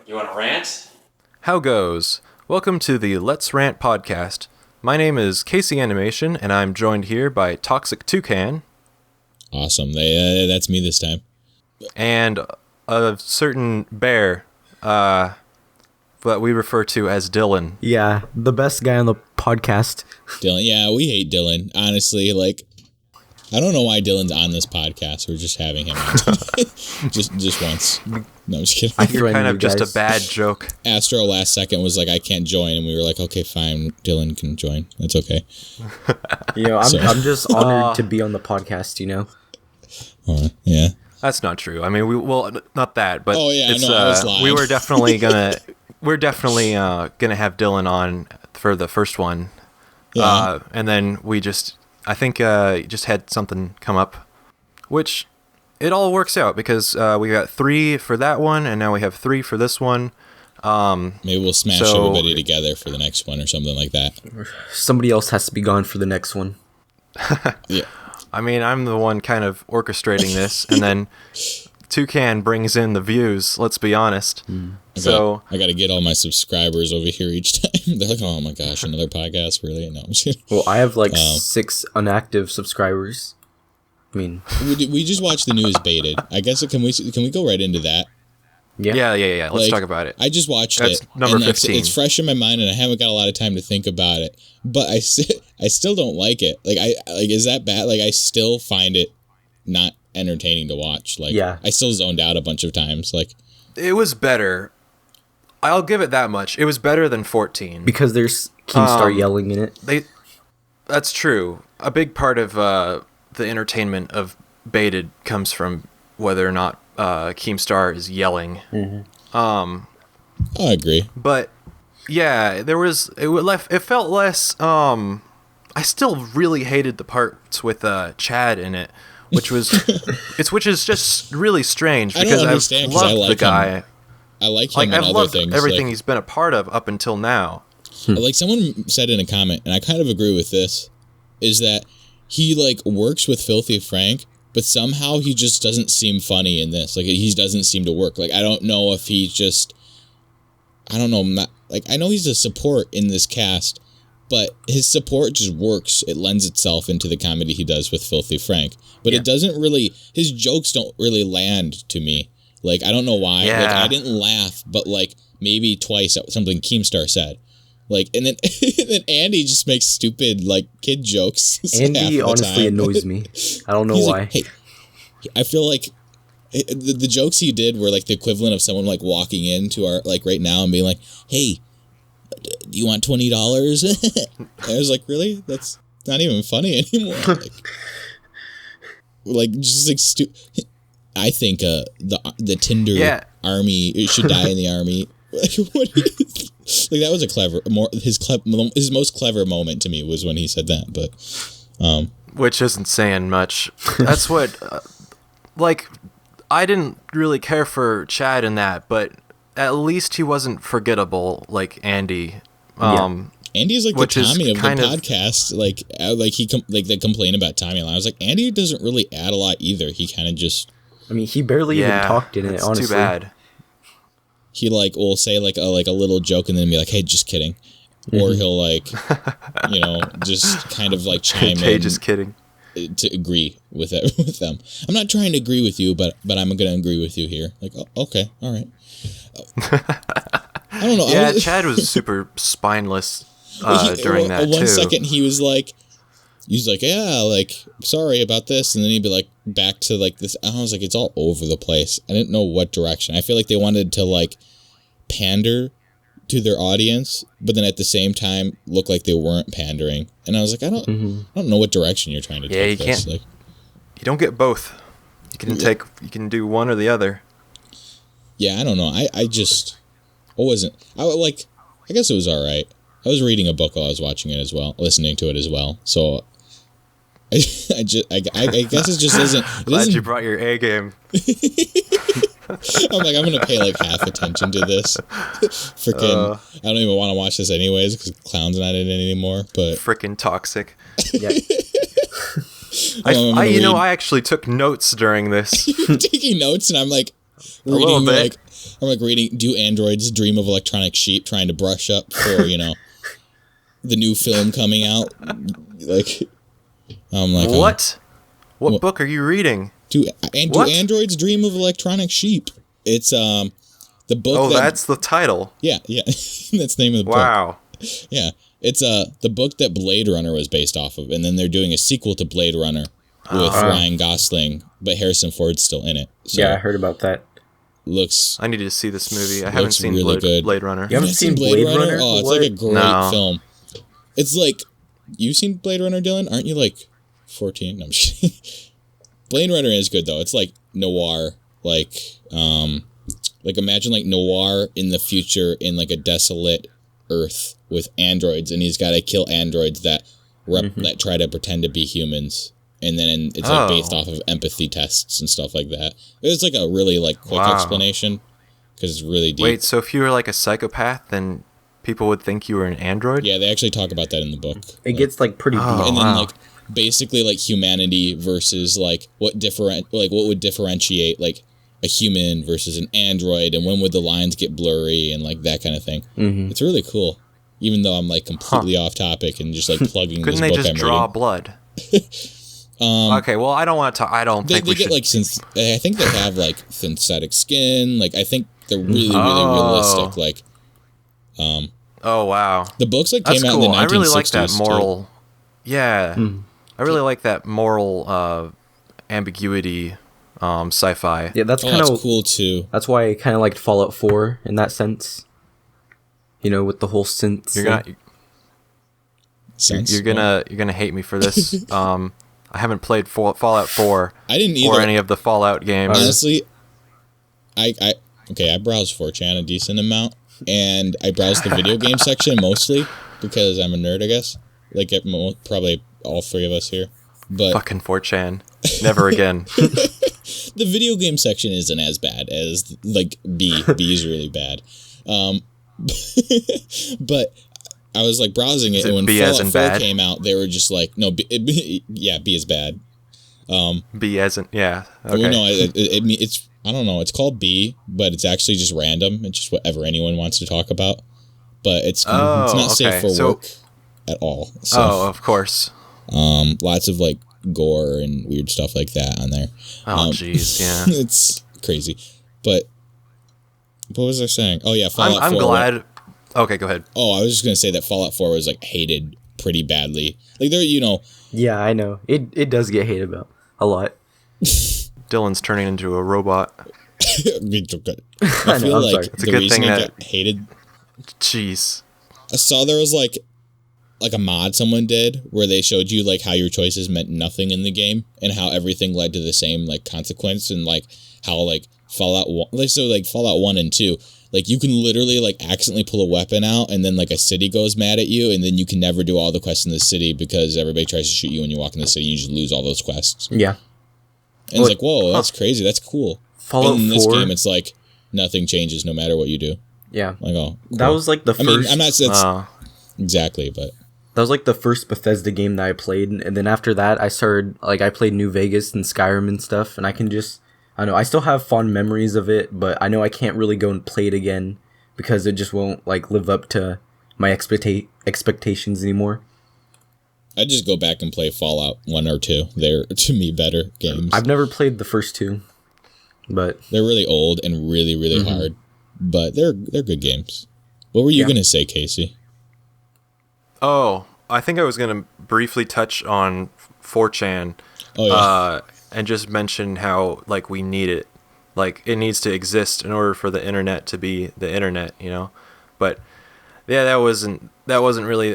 You want to rant? How goes? Welcome to the Let's Rant podcast. My name is Casey Animation, and I'm joined here by Toxic Toucan. Awesome. That's me this time. And a certain bear, that we refer to as Dillon. Yeah, the best guy on the podcast. Dillon. Yeah, we hate Dillon. Honestly, I don't know why Dillon's on this podcast. We're just having him on. just once. No, I'm just kidding. You're kind of just a bad joke. Astro last second was like, I can't join. And we were like, okay, fine. Dillon can join. That's okay. I'm just honored to be on the podcast, Yeah. That's not true. I mean, not that, but oh, yeah, no, I was lying. we're definitely gonna have Dillon on for the first one. Yeah. And then I think just had something come up, which it all works out because we got 3 for that one, and now we have 3 for this one. Maybe we'll smash everybody together for the next one or something like that. Somebody else has to be gone for the next one. Yeah. I mean, I'm the one kind of orchestrating this, and then Toucan brings in the views, let's be honest. So I got to get all my subscribers over here each time. They're like, oh my gosh, another podcast, really? No, I'm just kidding. Well, I have 6 inactive subscribers. I mean, we just watched the news baited. I guess can we go right into that? Yeah. Let's talk about it. I just watched That's it. Number 15. It's fresh in my mind, and I haven't got a lot of time to think about it. But I still don't like it. Is that bad? I still find it not entertaining to watch. I still zoned out a bunch of times. It was better. I'll give it that much. It was better than 14 because there's Keemstar yelling in it. That's true. A big part of the entertainment of Baited comes from whether or not Keemstar is yelling. Mm-hmm. I agree. But yeah, it felt less. I still really hated the parts with Chad in it, which is just really strange because I've loved the guy. I like him and I've other loved things. Everything he's been a part of up until now. Someone said in a comment, and I kind of agree with this, is that he works with Filthy Frank, but somehow he just doesn't seem funny in this. He doesn't seem to work. I don't know if he's just, I don't know. I know he's a support in this cast, but his support just works. It lends itself into the comedy he does with Filthy Frank, but it doesn't really. His jokes don't really land to me. I don't know why. Yeah. I didn't laugh, but maybe twice at something Keemstar said. And then Andy just makes stupid kid jokes. Andy honestly annoys me. I don't know why. Hey, I feel like the jokes he did were the equivalent of someone walking into our right now and being like, "Hey, do you want $20?" I was like, "Really? That's not even funny anymore." Stupid. I think the Tinder army should die in the army. What that was a clever his most clever moment to me was when he said that, but which isn't saying much. That's what I didn't really care for Chad in that, but at least he wasn't forgettable like Andy. Andy's the Tommy of the podcast. They complain about Tommy a lot. I was like, Andy doesn't really add a lot either. He kind of just. I mean, he barely even talked in it. Honestly, too bad. He will say a little joke and then be like, "Hey, just kidding," or he'll just kind of chime in. Hey, just kidding. To agree with them. I'm not trying to agree with you, but I'm gonna agree with you here. Okay, all right. I don't know. Yeah, Chad was super spineless during that too. 1 second he was like, yeah, sorry about this, and then he'd be back to this. I was like, it's all over the place. I didn't know what direction. I feel like they wanted to pander to their audience, but then at the same time look like they weren't pandering. And I was like, I don't know what direction you're trying to take this. You don't get both. You can do one or the other. Yeah, I don't know. I guess it was all right. I was reading a book while I was watching it as well, listening to it as well. So I guess it just isn't. Glad you brought your A game. I'm I'm gonna pay half attention to this. Freaking, I don't even want to watch this anyways because Clown's not in it anymore. But freaking toxic. Yeah. I actually took notes during this. You're taking notes, and I'm reading I'm like reading, do androids dream of electronic sheep, trying to brush up for, the new film coming out? Like, I'm like, what? What book are you reading? Do androids dream of electronic sheep? It's the book. Oh, that's the title. Yeah, that's the name of the book. Wow. Yeah, it's the book that Blade Runner was based off of, and then they're doing a sequel to Blade Runner with Ryan Gosling, but Harrison Ford's still in it. So yeah, I heard about that. I need to see this movie. I haven't seen really Blade Runner. You haven't seen Blade Runner? Oh, it's like a great film. It's like, you've seen Blade Runner, Dillon? Aren't you like 14? No, I'm just kidding. Blade Runner is good though. It's like noir, like imagine like noir in the future in like a desolate Earth with androids, and he's got to kill androids that that try to pretend to be humans, and then it's like based off of empathy tests and stuff like that. It's like a really like quick explanation because it's really deep. Wait, so if you were like a psychopath, then people would think you were an android? Yeah, they actually talk about that in the book. It gets like pretty deep. And then like basically like humanity versus like what would differentiate like a human versus an android, and when would the lines get blurry and like that kind of thing. It's really cool, even though I'm like completely off topic and just like plugging Couldn't this they book just I'm draw reading. Blood? Okay, well, I don't want to. I don't think they we get should. like I think they have like synthetic skin. Like I think they're really realistic. Like, oh wow, the books like that's came out cool. in the 1960s. I really like that too. moral. Yeah, I really like that moral ambiguity. Sci-fi. Yeah, that's kind of cool too. That's why I kind of liked Fallout 4 in that sense. With the whole synths. You're gonna hate me for this. I haven't played Fallout 4. I didn't either. Or any of the Fallout games. Honestly, I browse 4chan a decent amount, and I browse the video game section mostly because I'm a nerd, I guess. Like probably all three of us here. But fucking 4chan. Never again. The video game section isn't as bad as like B. B is really bad. But I was like browsing it, and when Fallout 4 came out, they were just like, no, B is bad. B as in okay. Well, no, it's I don't know. It's called B, but it's actually just random. It's just whatever anyone wants to talk about. But it's not safe for work at all. So, of course. Lots of like gore and weird stuff like that on there. Oh jeez, yeah. It's crazy. But what was I saying? Oh yeah, Fallout 4. I'm glad. Okay, go ahead. Oh, I was just gonna say that Fallout 4 was like hated pretty badly. Like there, Yeah, I know. It does get hated about a lot. Dillon's turning into a robot. I feel like it's a the good reason thing it that got hated. Jeez. I saw there was like a mod someone did where they showed you like how your choices meant nothing in the game and how everything led to the same like consequence, and like how like Fallout 1, so like Fallout 1 and 2, like you can literally like accidentally pull a weapon out and then like a city goes mad at you, and then you can never do all the quests in the city because everybody tries to shoot you when you walk in the city, and you just lose all those quests. Yeah. And it's like, whoa, that's crazy. That's cool. Fallout 4. And in this game, it's like nothing changes no matter what you do. Yeah. Like, oh, cool. That was like the first. I mean, I'm not saying exactly, but that was like the first Bethesda game that I played, and then after that, I played New Vegas and Skyrim and stuff, and I know I still have fond memories of it, but I know I can't really go and play it again because it just won't like live up to my expectations anymore. I just go back and play Fallout 1 or 2. They're, to me, better games. I've never played the first two, but they're really old and really, really hard, but they're good games. What were you going to say, Casey? Oh, I think I was going to briefly touch on 4chan. Oh, yeah. And just mention how like we need it. Like it needs to exist in order for the internet to be the internet, But yeah, that wasn't really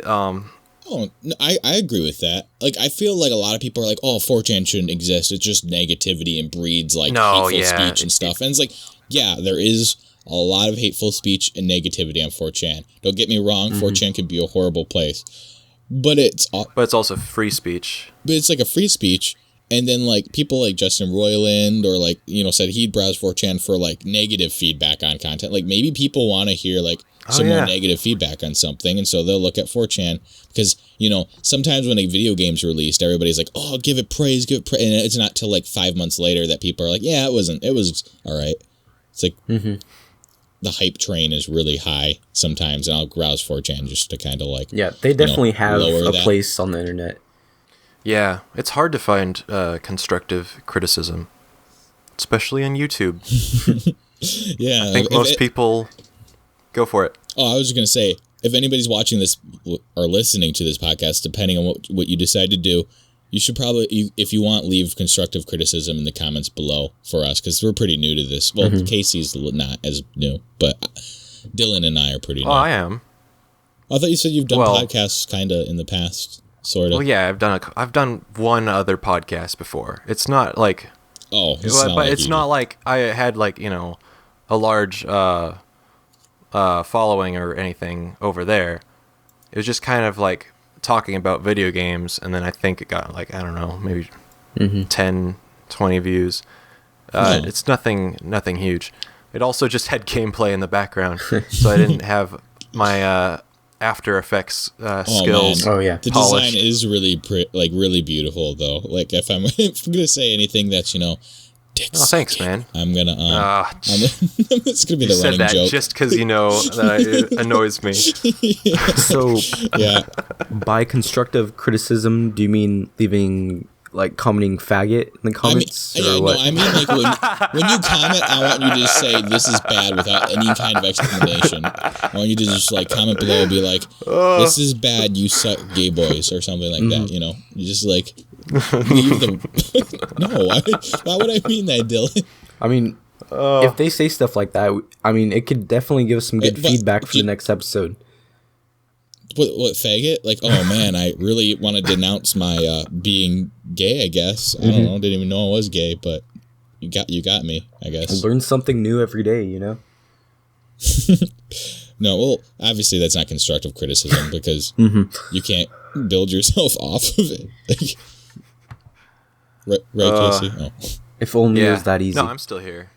Oh, no, I agree with that. Like, I feel like a lot of people are like, oh, 4chan shouldn't exist. It's just negativity and breeds, like, hateful speech and stuff. And it's like, yeah, there is a lot of hateful speech and negativity on 4chan. Don't get me wrong, 4chan can be a horrible place. But it's also free speech. But it's like a free speech. And then, like, people like Justin Roiland or, like, said he'd browse 4chan for, like, negative feedback on content. Like, maybe people want to hear, like, some more negative feedback on something, and so they'll look at 4chan because, sometimes when a video game's released, everybody's like, oh, give it praise, and it's not till, like, 5 months later that people are like, yeah, it was all right. It's like, the hype train is really high sometimes, and I'll browse 4chan just to kind of like they definitely have lower a that. place on the internet. Yeah, it's hard to find constructive criticism, especially on YouTube. Yeah, I think most people go for it. Oh, I was just gonna say, if anybody's watching this or listening to this podcast, depending on what you decide to do, you should probably, if you want, leave constructive criticism in the comments below for us, because we're pretty new to this. Well, Casey's not as new, but Dillon and I are pretty new. Oh, I am. I thought you said you've done podcasts kind of in the past, sort of. Well, yeah, I've done one other podcast before. It's not like it's not like I had like a large following or anything over there. It was just kind of like talking about video games, and then I think it got like, I don't know, maybe 10, 20 views. It's nothing huge. It also just had gameplay in the background, so I didn't have my After Effects skills. Man. Oh yeah, the polished. design is really really beautiful though. Like if I'm gonna say anything that's Oh, thanks, man. I'm gonna it's gonna be the said running that joke. just because that it annoys me. So Yeah. by constructive criticism, do you mean leaving like commenting faggot in the comments? I what? mean like when you comment, I want you to just say this is bad without any kind of explanation. I want you to just like comment below and be like, this is bad, you suck, gay boys, or something like that. You just like leave them. No, why would I mean that, Dillon? I mean, if they say stuff like that, I mean, it could definitely give us some good feedback for the next episode. What faggot? Like, oh man, I really want to denounce my being gay. I guess I don't know. Didn't even know I was gay, but you got me. I guess. Learn something new every day. No, well, obviously that's not constructive criticism because you can't build yourself off of it. Right, Casey? Oh. If only it was that easy. No, I'm still here.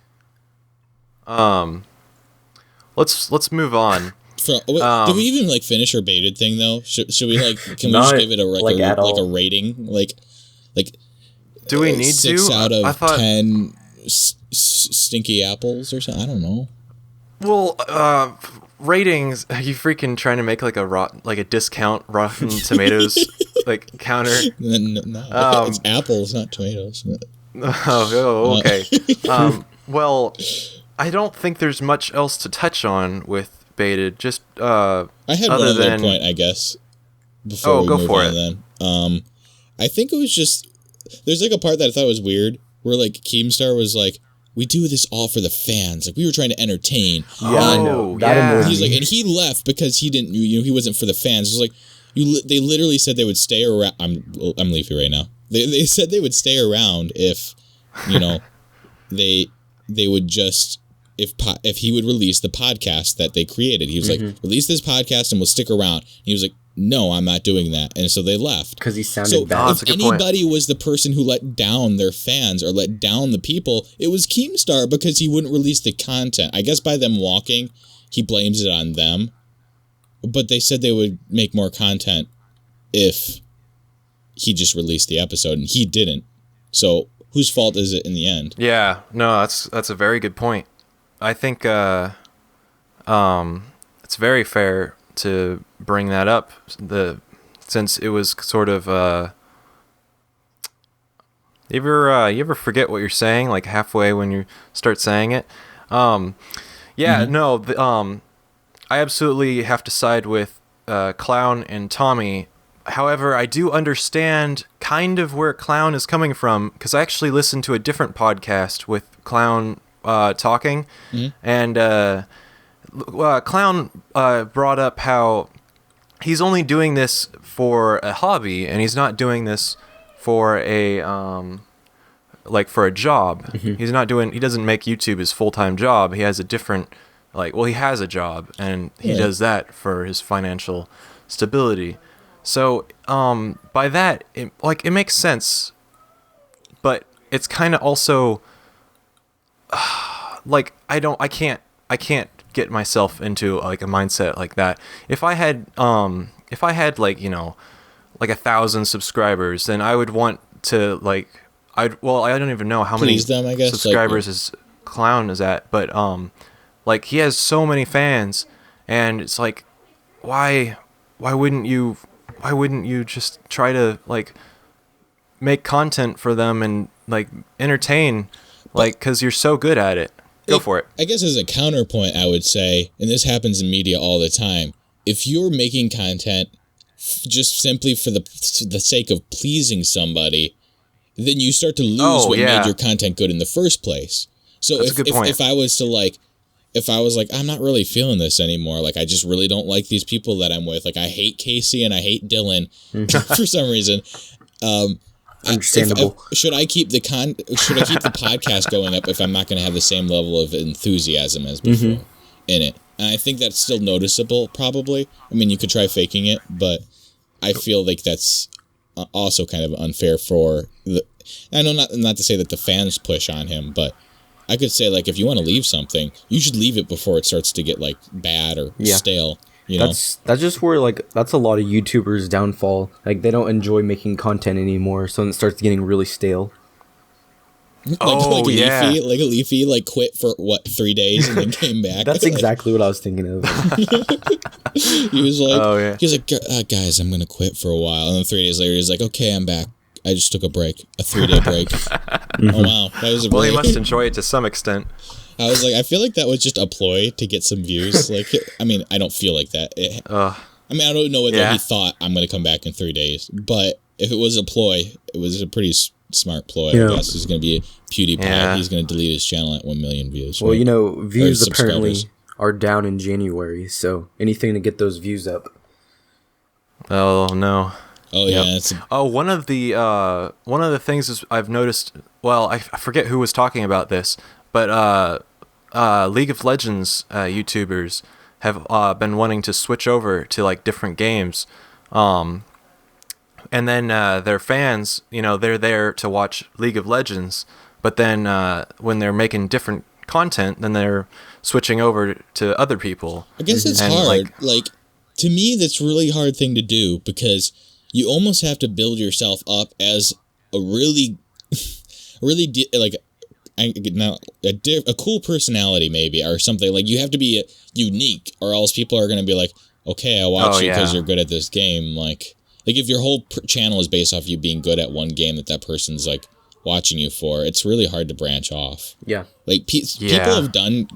Let's move on. Did we even like finish our baited thing though? Should we like? Can we just give it a a rating? Like, do we need 6 to? out of I thought 10 stinky apples or something? I don't know. Well, ratings. Are you freaking trying to make like a discount Rotten Tomatoes like counter? No, it's apples, not tomatoes. Oh, okay. Well, I don't think there's much else to touch on with baited. Just I had one other point, I guess. Before we move on, then I think it was just there's like a part that I thought was weird where like Keemstar was like, we do this all for the fans. Like we were trying to entertain. Yeah, I know. He's like, and he left because he didn't. He wasn't for the fans. It was like they literally said they would stay around. I'm leafy right now. They said they would stay around if they would just if he would release the podcast that they created. He was like, release this podcast and we'll stick around. And he was like, no, I'm not doing that. And so they left. Because he sounded bad. If anybody was the person who let down their fans or let down the people, it was Keemstar because he wouldn't release the content. I guess by them walking, he blames it on them. But they said they would make more content if he just released the episode, and he didn't. So whose fault is it in the end? Yeah, no, that's a very good point. I think it's very fair to bring that up. Since it was sort of you ever forget what you're saying like halfway when you start saying it? I absolutely have to side with Clown and Tommy. However, I do understand kind of where Clown is coming from because I actually listened to a different podcast with Clown talking, and Clown brought up how he's only doing this for a hobby and he's not doing this for a for a job. He doesn't make YouTube his full-time job. He has a different he has a job and he does that for his financial stability. So by that it makes sense, but it's kind of also I can't get myself into like a mindset like that. If I had 1,000 subscribers, then I would want to I don't even know how many them, I guess, subscribers his Clown is at, but Like, he has so many fans, and it's like, why wouldn't you just try to, like, make content for them and, like, entertain, like, because you're so good at it. Go for it. I guess as a counterpoint, I would say, and this happens in media all the time, if you're making content just simply for the sake of pleasing somebody, then you start to lose what made your content good in the first place. So if I was like, I'm not really feeling this anymore, like, I just really don't like these people that I'm with, like, I hate Casey and I hate Dillon for some reason. Understandable. Should I keep the podcast going up if I'm not going to have the same level of enthusiasm as before in it? And I think that's still noticeable, probably. I mean, you could try faking it, but I feel like that's also kind of unfair for the... I know not to say that the fans push on him, but I could say, like, if you want to leave something, you should leave it before it starts to get, like, bad or stale. You know? That's just where, like, that's a lot of YouTubers' downfall. Like, they don't enjoy making content anymore, so it starts getting really stale. Leafy quit for 3 days and then came back. That's exactly what I was thinking of. He was like, guys, I'm gonna quit for a while, and then 3 days later, he's like, okay, I'm back. I just took a 3-day break. Oh wow, that was a break. Well, he must enjoy it to some extent. I was like, I feel like that was just a ploy to get some views. Like, I mean, I don't feel like that. I mean, I don't know whether he thought I'm going to come back in 3 days, but if it was a ploy, it was a pretty smart ploy. I guess he's going to be a PewDiePie. Yeah. He's going to delete his channel at 1 million views. Well, right? Views apparently are down in January, so anything to get those views up. Oh no. Oh yeah. One of the things is I've noticed. Well, I forget who was talking about this, but League of Legends YouTubers have been wanting to switch over to, like, different games, and then their fans, they're there to watch League of Legends, but then when they're making different content, then they're switching over to other people. I guess it's hard. Like, to me, that's a really hard thing to do, because you almost have to build yourself up as a a cool personality, maybe, or something. Like, you have to be unique, or else people are going to be like, okay, I watch you because you're good at this game. Like if your whole channel is based off you being good at one game that person's, like, watching you for, it's really hard to branch off. Yeah. Like, people have done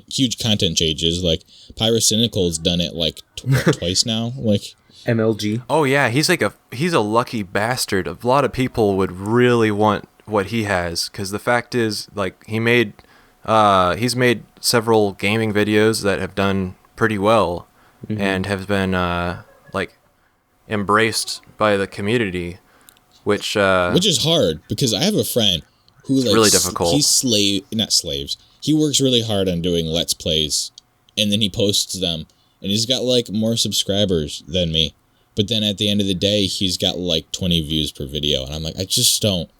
huge content changes. Like, Pyrocynical's done it, like, twice now. Like, MLG. Oh yeah, he's a lucky bastard. A lot of people would really want what he has, because the fact is, like, he's made several gaming videos that have done pretty well, and have been like, embraced by the community, which is hard, because I have a friend who, like, really difficult. He works really hard on doing Let's Plays, and then he posts them, and he's got, like, more subscribers than me. But then at the end of the day, he's got, like, 20 views per video. And I'm like, I just don't.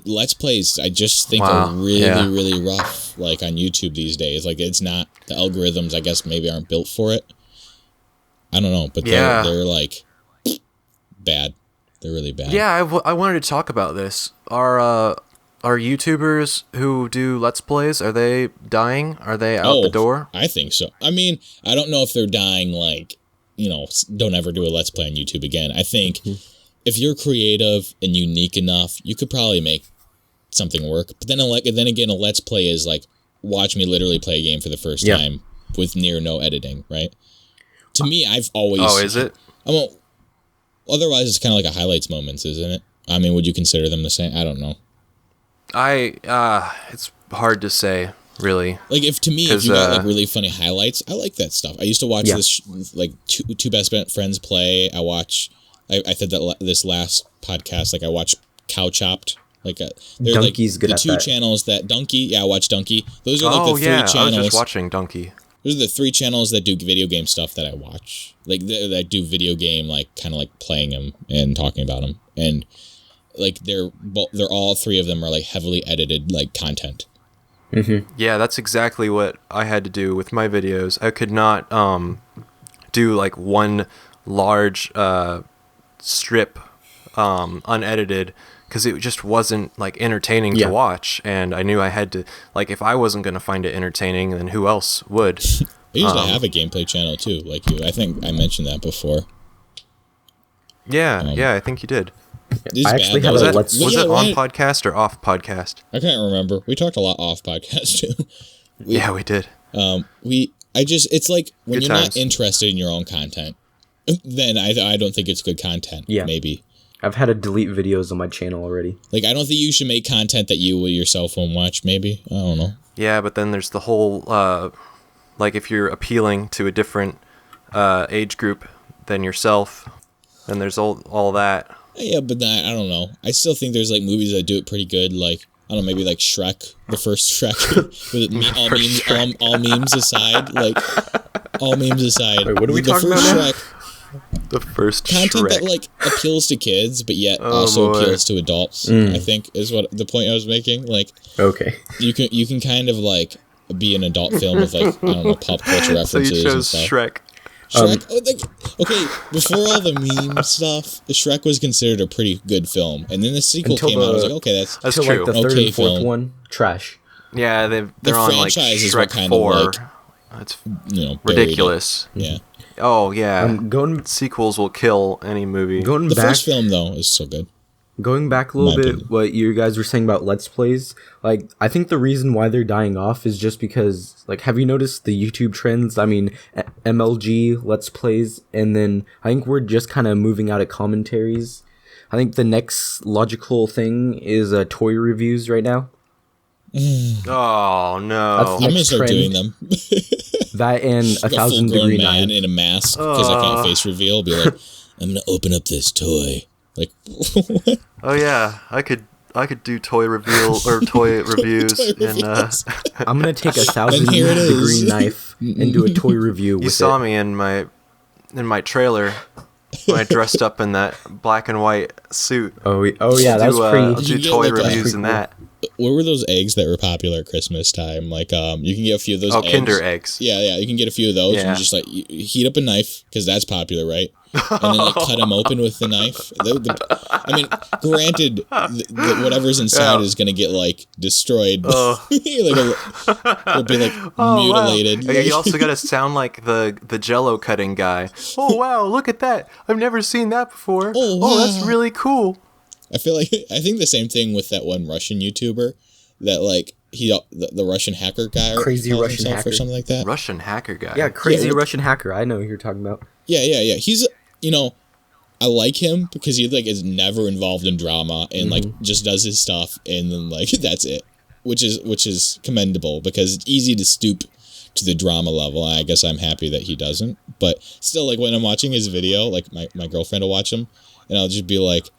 Let's Plays, I just think are really, really rough, like, on YouTube these days. Like, it's not, the algorithms, I guess, maybe aren't built for it. I don't know, but they're like, bad. They're really bad. Yeah, I wanted to talk about this. Are YouTubers who do Let's Plays, are they dying? Are they out the door? I think so. I mean, I don't know if they're dying, like, don't ever do a Let's Play on YouTube again. I think if you're creative and unique enough, you could probably make something work. But then again, a Let's Play is like, watch me literally play a game for the first time with near no editing, right? To me, I've always... Oh, is it? Otherwise, it's kind of like a highlights moments, isn't it? I mean, would you consider them the same? I don't know. It's hard to say, really. Like, if you got, like, really funny highlights, I like that stuff. I used to watch this, like, two best friends play. I said that this last podcast, like, I watched Cow Chopped. Like, Donkey's good at that. The two channels that Donkey, I watch Donkey. Those are, like, the three channels. I was just watching Donkey. Those are the 3 channels that do video game stuff that I watch. Like, that do video game, like, kind of like playing them and talking about them. And, like, they're all 3 of them are, like, heavily edited, like, content. Yeah, that's exactly what I had to do with my videos. I could not do, like, one large strip unedited, because it just wasn't like entertaining to watch, and I knew I had to, like, if I wasn't going to find it entertaining, then who else would? I usually have a gameplay channel too, like you. I think I mentioned that before. Yeah, I think you did. I actually Was have it on podcast or off podcast? I can't remember. We talked a lot off podcast too. We did. It's like when Good you're times. not interested in your own content, then I don't think it's good content. Yeah. Maybe. I've had to delete videos on my channel already. Like, I don't think you should make content that you yourself won't watch, maybe. I don't know. Yeah, but then there's the whole, like, if you're appealing to a different age group than yourself, then there's all that. Yeah, but I don't know. I still think there's, like, movies that do it pretty good, like, I don't know, maybe, like, Shrek, the first Shrek, with all memes aside, like, all memes aside. Wait, what are we the talking first about now? Shrek, The first content Shrek. that, like, appeals to kids, but yet also boy. appeals to adults, I think, is what the point I was making. Like, Okay. you can kind of, like, be an adult film with, like, I don't know, pop culture So references you and chose stuff. Shrek. Shrek, okay, before all the meme stuff, Shrek was considered a pretty good film, and then the sequel Until came out. I was the- like, okay, that's That's Till true. like the third Okay and fourth film. one, trash. Yeah, they're on like franchise is what Shrek kind of, 4. like, It's buried ridiculous. it. Yeah, Oh yeah, Going sequels will kill any movie. going the back first film though is so good. going back a little My bit, opinion. what you guys were saying about Let's Plays, like, I think the reason why they're dying off is just because, like, have you noticed the YouTube trends? I mean, MLG, Let's Plays, and then I think we're just kind of moving out of commentaries. I think the next logical thing is toy reviews right now. Oh no. That's I'm gonna Next start trend. doing them. That and A 1,000 full-grown Degree man Knife. in a mask because I can't face reveal. Be like, I'm gonna open up this toy. Like, Oh yeah, I could do toy reveal or toy reviews Toy and reveals. I'm gonna take 1,000 And here it is. Degree Knife and do a toy review with you saw it. me in my trailer when I dressed up in that black and white suit. Oh yeah, that's I'll pretty. do You get, toy like, reviews pretty in cool. that. what were those eggs that were popular at Christmas time? Like, you can get a few of those. Oh, eggs. Kinder eggs. Yeah, you can get a few of those, and Yeah. you just like you heat up a knife because that's popular, right? And then like cut them open with the knife. I mean, granted, whatever's inside Yeah. is gonna get like destroyed. Oh. It'll be like Oh, mutilated. wow. You also got to sound like the Jello cutting guy. Oh wow, look at that! I've never seen that before. Oh, that's wow. really cool. I think the same thing with that one Russian YouTuber that like the Russian hacker guy or Crazy calls Russian himself or hacker. something like that. Russian hacker guy. Yeah, crazy Yeah, what- Russian hacker. I know who you're talking about. Yeah. He's, I like him because he like is never involved in drama and like just does his stuff and then like that's it, which is commendable because it's easy to stoop to the drama level. I guess I'm happy that he doesn't, but still, like when I'm watching his video, like my girlfriend will watch him, and I'll just be like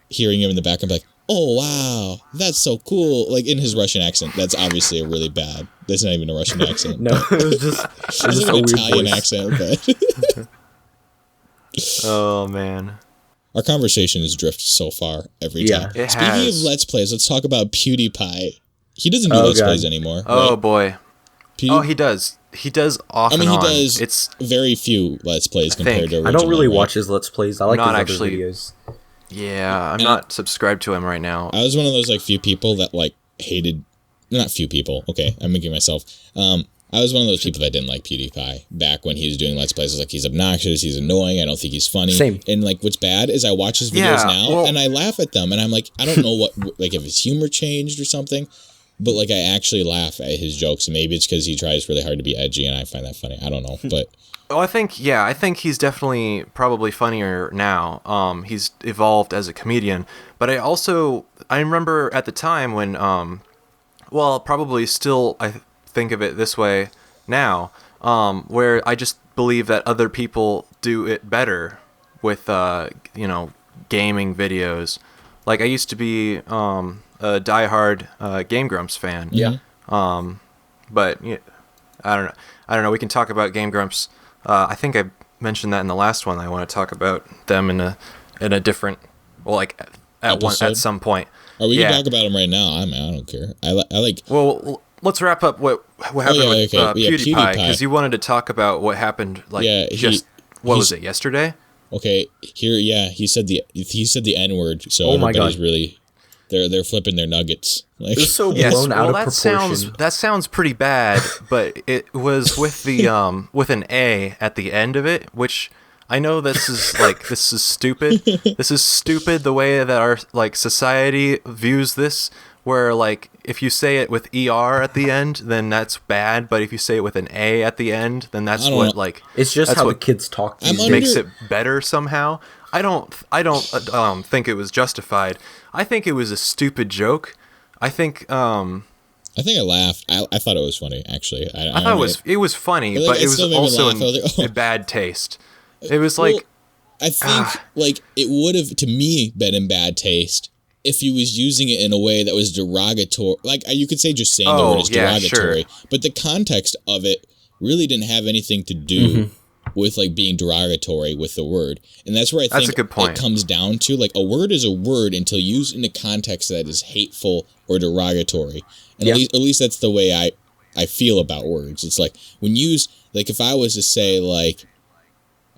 hearing him in the background, like, oh wow, that's so cool, like in his Russian accent. That's obviously a really bad. That's not even a Russian accent. No, it was just It's just like a an weird Italian voice. accent, but. Oh man. Our conversation has drifted so far every Yeah. time. It Speaking has. of Let's Plays, let's talk about PewDiePie. He doesn't do Oh, Let's God. Plays anymore. Oh right? boy. Pew- Oh, he does. He does off I mean, and he on. does It's very few Let's Plays compared think. to I original, don't really right? watch his Let's Plays. I like Not his actually- other videos. yeah. I'm And not subscribed to him right now. I was one of those like few people that like hated. Not few people. Okay, I'm making myself. I was one of those people that didn't like PewDiePie back when he was doing Let's Plays. I was like, he's obnoxious, he's annoying, I don't think he's funny. Same. And like, what's bad is I watch his videos Yeah, now well- and I laugh at them, and I'm like, I don't know what, like, if his humor changed or something, but like, I actually laugh at his jokes. And maybe it's because he tries really hard to be edgy, and I find that funny. I don't know, but Oh, I think he's definitely probably funnier now. He's evolved as a comedian, but I remember at the time when well, probably still I think of it this way now, where I just believe that other people do it better with gaming videos. Like I used to be a diehard Game Grumps fan. Yeah. But yeah, I don't know. We can talk about Game Grumps. I think I mentioned that in the last one. I want to talk about them in a different, well, like Episode? at some point. we Yeah. can talk about him right now. I don't care. I like. Well, let's wrap up what happened yeah, with okay. Yeah, PewDiePie, PewDiePie. because you wanted to talk about what happened. Like Yeah, what was he's- it, yesterday? Okay, here, yeah, he said the N word, so Oh my everybody's God. really they're flipping their nuggets. Like, It was so Yes, blown out well, of proportion. that sounds pretty bad, but it was with the with an A at the end of it, which I know this is stupid. This is stupid the way that our like society views this, where like if you say it with ER at the end, then that's bad, but if you say it with an A at the end, then that's what like It's just that's how what the kids talk. These days. makes it better somehow. I don't think it was justified. I think it was a stupid joke. I think I laughed. I thought it was funny, actually. I thought it was funny, Like, but it it was still made me also laugh. I was like, oh. in bad taste. It was like, I think like it would have to me been in bad taste if he was using it in a way that was derogatory. Like you could say just saying the word is derogatory, but the context of it really didn't have anything to do with like being derogatory with the word. And that's where I think a good point. It comes down to like a word is a word until used in a context that is hateful or derogatory. And at least that's the way I feel about words. It's like when used, like if I was to say like,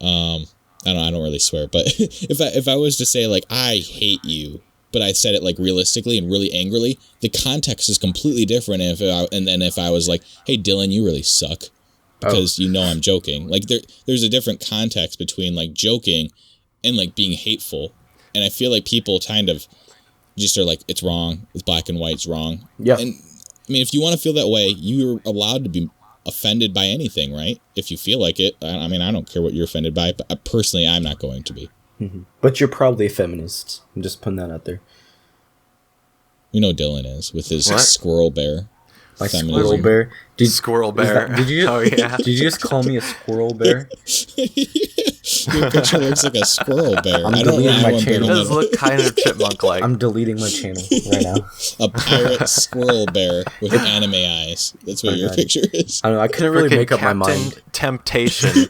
I don't really swear, but if I was to say like, I hate you, but I said it like realistically and really angrily, the context is completely different. And then if I was like, hey Dillon, you really suck, because you know I'm joking. Like there's a different context between like joking and like being hateful. And I feel like people kind of just are like, it's wrong. It's black and white. It's wrong. Yeah. And I mean, if you want to feel that way, you're allowed to be offended by anything, right? If you feel like it. I mean, I don't care what you're offended by, but personally, I'm not going to be. But you're probably a feminist. I'm just putting that out there. You know Dillon is with his What? squirrel bear. My Feminism. squirrel bear. squirrel bear. Did you? Oh yeah. Did you just call me a squirrel bear? Your picture looks like a squirrel bear. I'm I don't deleting know my how I'm channel. It bringing does it up. look kind of chipmunk-like. I'm deleting my channel right now. A pirate squirrel bear with anime eyes. That's what your God. picture is. I don't know. I couldn't really Frickin' make up my Captain mind. Temptation.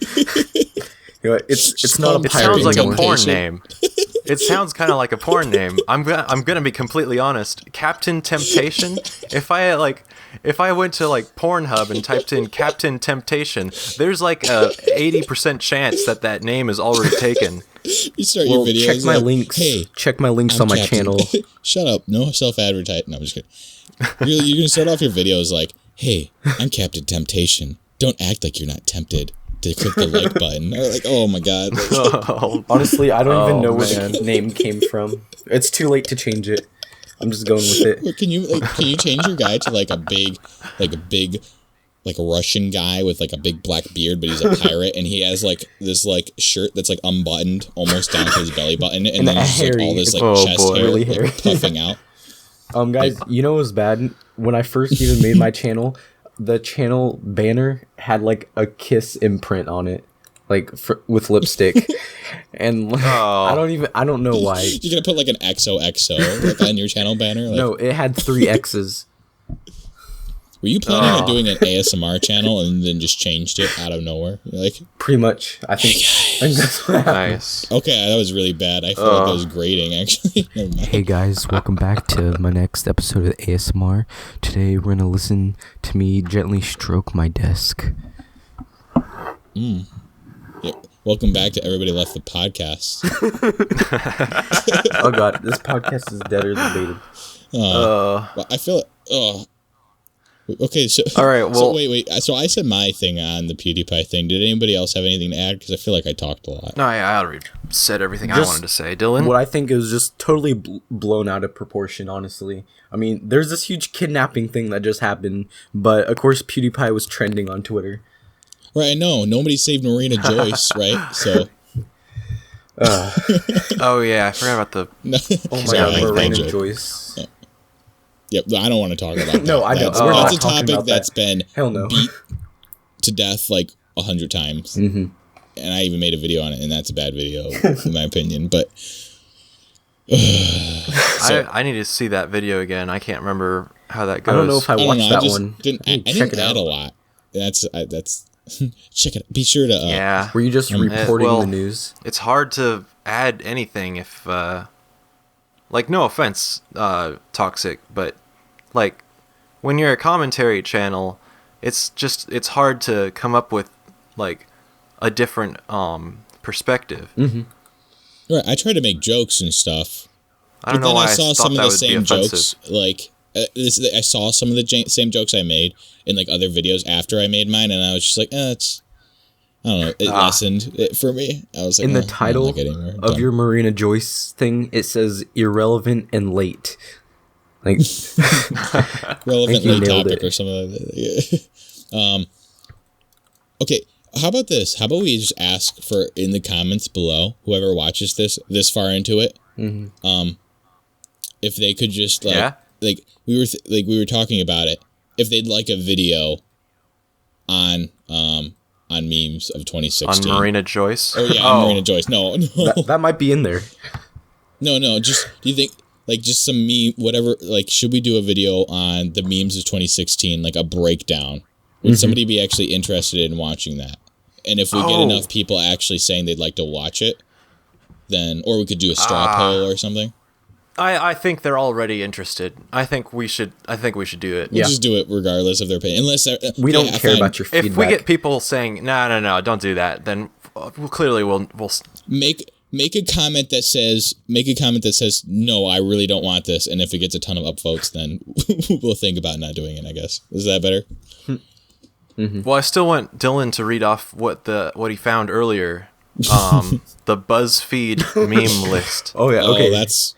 You know, it's not a It pirate sounds like a anymore. porn Temptation. name. It sounds kind of like a porn name. I'm gonna be completely honest. Captain Temptation. If I went to like Pornhub and typed in Captain Temptation, there's like a 80% chance that name is already taken. You start Well, your videos check my like, links. Hey, Check my links I'm on my Captain. channel. Shut up. No self-advertising. No, I'm just kidding. You're going to start off your videos like, hey, I'm Captain Temptation. Don't act like you're not tempted to click the like button. Or like, oh my God. Like, Oh, Honestly, I don't even know where man. the name came from. It's too late to change it. I'm just going with it. Well, can you change your guy to like a big Russian guy with like a big black beard, but he's a pirate and he has like this like shirt that's like unbuttoned almost down to his belly button, and then just like all this like Oh, chest boy. hair Really like, hairy. puffing out. Guys, you know what was bad? When I first even made my channel, the channel banner had like a kiss imprint on it, like with lipstick, and like, I don't know why. You're gonna put like an XOXO like on your channel banner? Like, No, it had 3 X's. were you planning on doing an ASMR channel and then just changed it out of nowhere? You're like, Pretty much, I think. I think that's what happened. nice. okay, that was really bad. I feel like that was grating actually. Never mind. Hey guys, welcome back to my next episode of ASMR. Today we're gonna listen to me gently stroke my desk. Yeah. Welcome back to Everybody Left the Podcast. Oh god, this podcast is deader than baited. Well, I feel okay. So All right, so well- wait. So I said my thing on the PewDiePie thing. Did anybody else have anything to add? Because I feel like I talked a lot. No, I already said everything I Just wanted to say. Dylan? What I think is just totally blown out of proportion, honestly. I mean, there's this huge kidnapping thing that just happened, but of course PewDiePie was trending on Twitter. Right, I know. Nobody saved Marina Joyce, right? So Oh yeah, I forgot about the. no. Oh my Sorry, god, I Marina joke. Joyce. Yep, I don't want to talk about that. No, I don't. That's, We're that's not a talking topic about that. that's been Hell no. beat to death like 100 times. Mm-hmm. And I even made a video on it, and that's a bad video, in my opinion. But I need to see that video again. I can't remember how that goes. I don't know if I I don't watched know. that I just one. didn't. I Check didn't it add out. a lot. That's check it. Be sure to. Yeah. Were you just reporting well, the news? It's hard to add anything if, like, no offense, Toxic, but, like, when you're a commentary channel, it's hard to come up with, like, a different, perspective. Right, I try to make jokes and stuff, I don't know why I thought that would be offensive. Jokes, like I saw some of the same jokes I made in like other videos after I made mine, and I was just like, it's. I don't know. It lessened it for me. I was like, in the title of your Marina Joyce thing, it says irrelevant and late. Like relevant late topic or something like that. Yeah. Okay. How about this? How about we just ask for in the comments below, whoever watches this far into it, if they could just like we were talking about it, if they'd like a video on memes of 2016. On Marina Joyce? Oh, yeah, on Marina Joyce. No. That might be in there. No, just, do you think, like, just some meme, whatever, like, should we do a video on the memes of 2016, like a breakdown? Would somebody be actually interested in watching that? And if we get enough people actually saying they'd like to watch it, then, or we could do a straw poll or something. I think they're already interested. I think we should do it. We'll just do it regardless of their opinion. Unless we don't care about your feedback. If we get people saying no, don't do that, then we'll make a comment that says no, I really don't want this, and if it gets a ton of upvotes, then we'll think about not doing it, I guess. Is that better? Well, I still want Dillon to read off what he found earlier. The BuzzFeed meme list. Oh yeah, okay. Oh, that's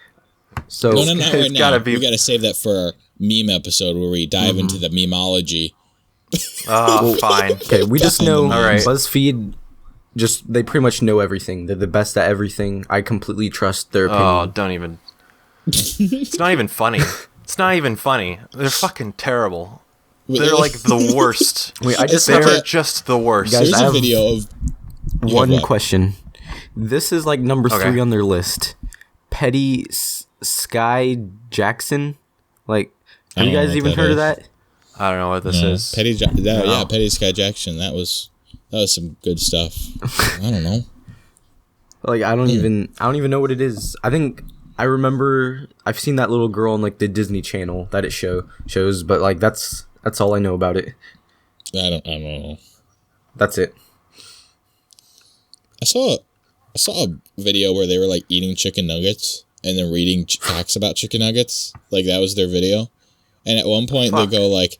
so not right now. We gotta save that for our meme episode where we dive into the memeology. Oh, fine. Okay, we just know right. BuzzFeed. They pretty much know everything. They're the best at everything. I completely trust their opinion. Oh, don't even. It's not even funny. It's not even funny. They're fucking terrible. They're like the worst. Wait, they're just the worst. Guys, There's a video of one question. This is like number 3 on their list. Petty Sky Jackson. Like, have you guys even heard of that? I don't know what this is. Petty Sky Jackson. That was some good stuff. I don't know. Like, I don't even know what it is. I think I remember I've seen that little girl on like the Disney Channel that it shows, but like that's all I know about it. I don't know. That's it. I saw a video where they were like eating chicken nuggets and then reading facts about chicken nuggets. Like that was their video. And at one point they go like,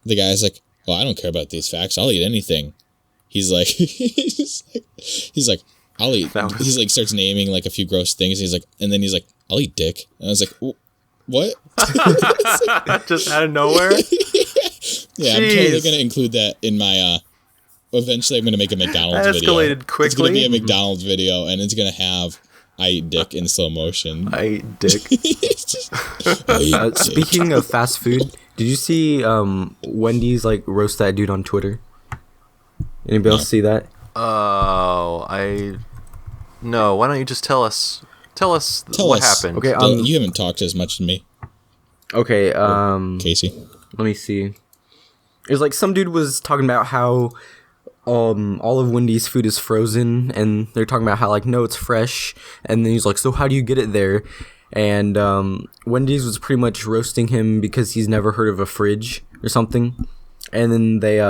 the guy's like, "Well, I don't care about these facts. I'll eat anything." He's like, I'll eat. He's like starts naming like a few gross things. He's like, I'll eat dick. And I was like, what? Just out of nowhere. Yeah, I'm totally gonna include that in my. Eventually, I'm gonna make a McDonald's video. Escalated quickly. It's gonna be a McDonald's video, and it's gonna have I eat dick in slow motion. I eat dick. Speaking of fast food, did you see Wendy's like roast that dude on Twitter? Anybody else see that? Oh, no. Why don't you just tell us what happened? Okay, you haven't talked as much as me. Okay, Casey. Let me see. It was like some dude was talking about how all of Wendy's food is frozen, and they're talking about how like no, it's fresh, and then he's like, so how do you get it there? And Wendy's was pretty much roasting him because he's never heard of a fridge or something. And then they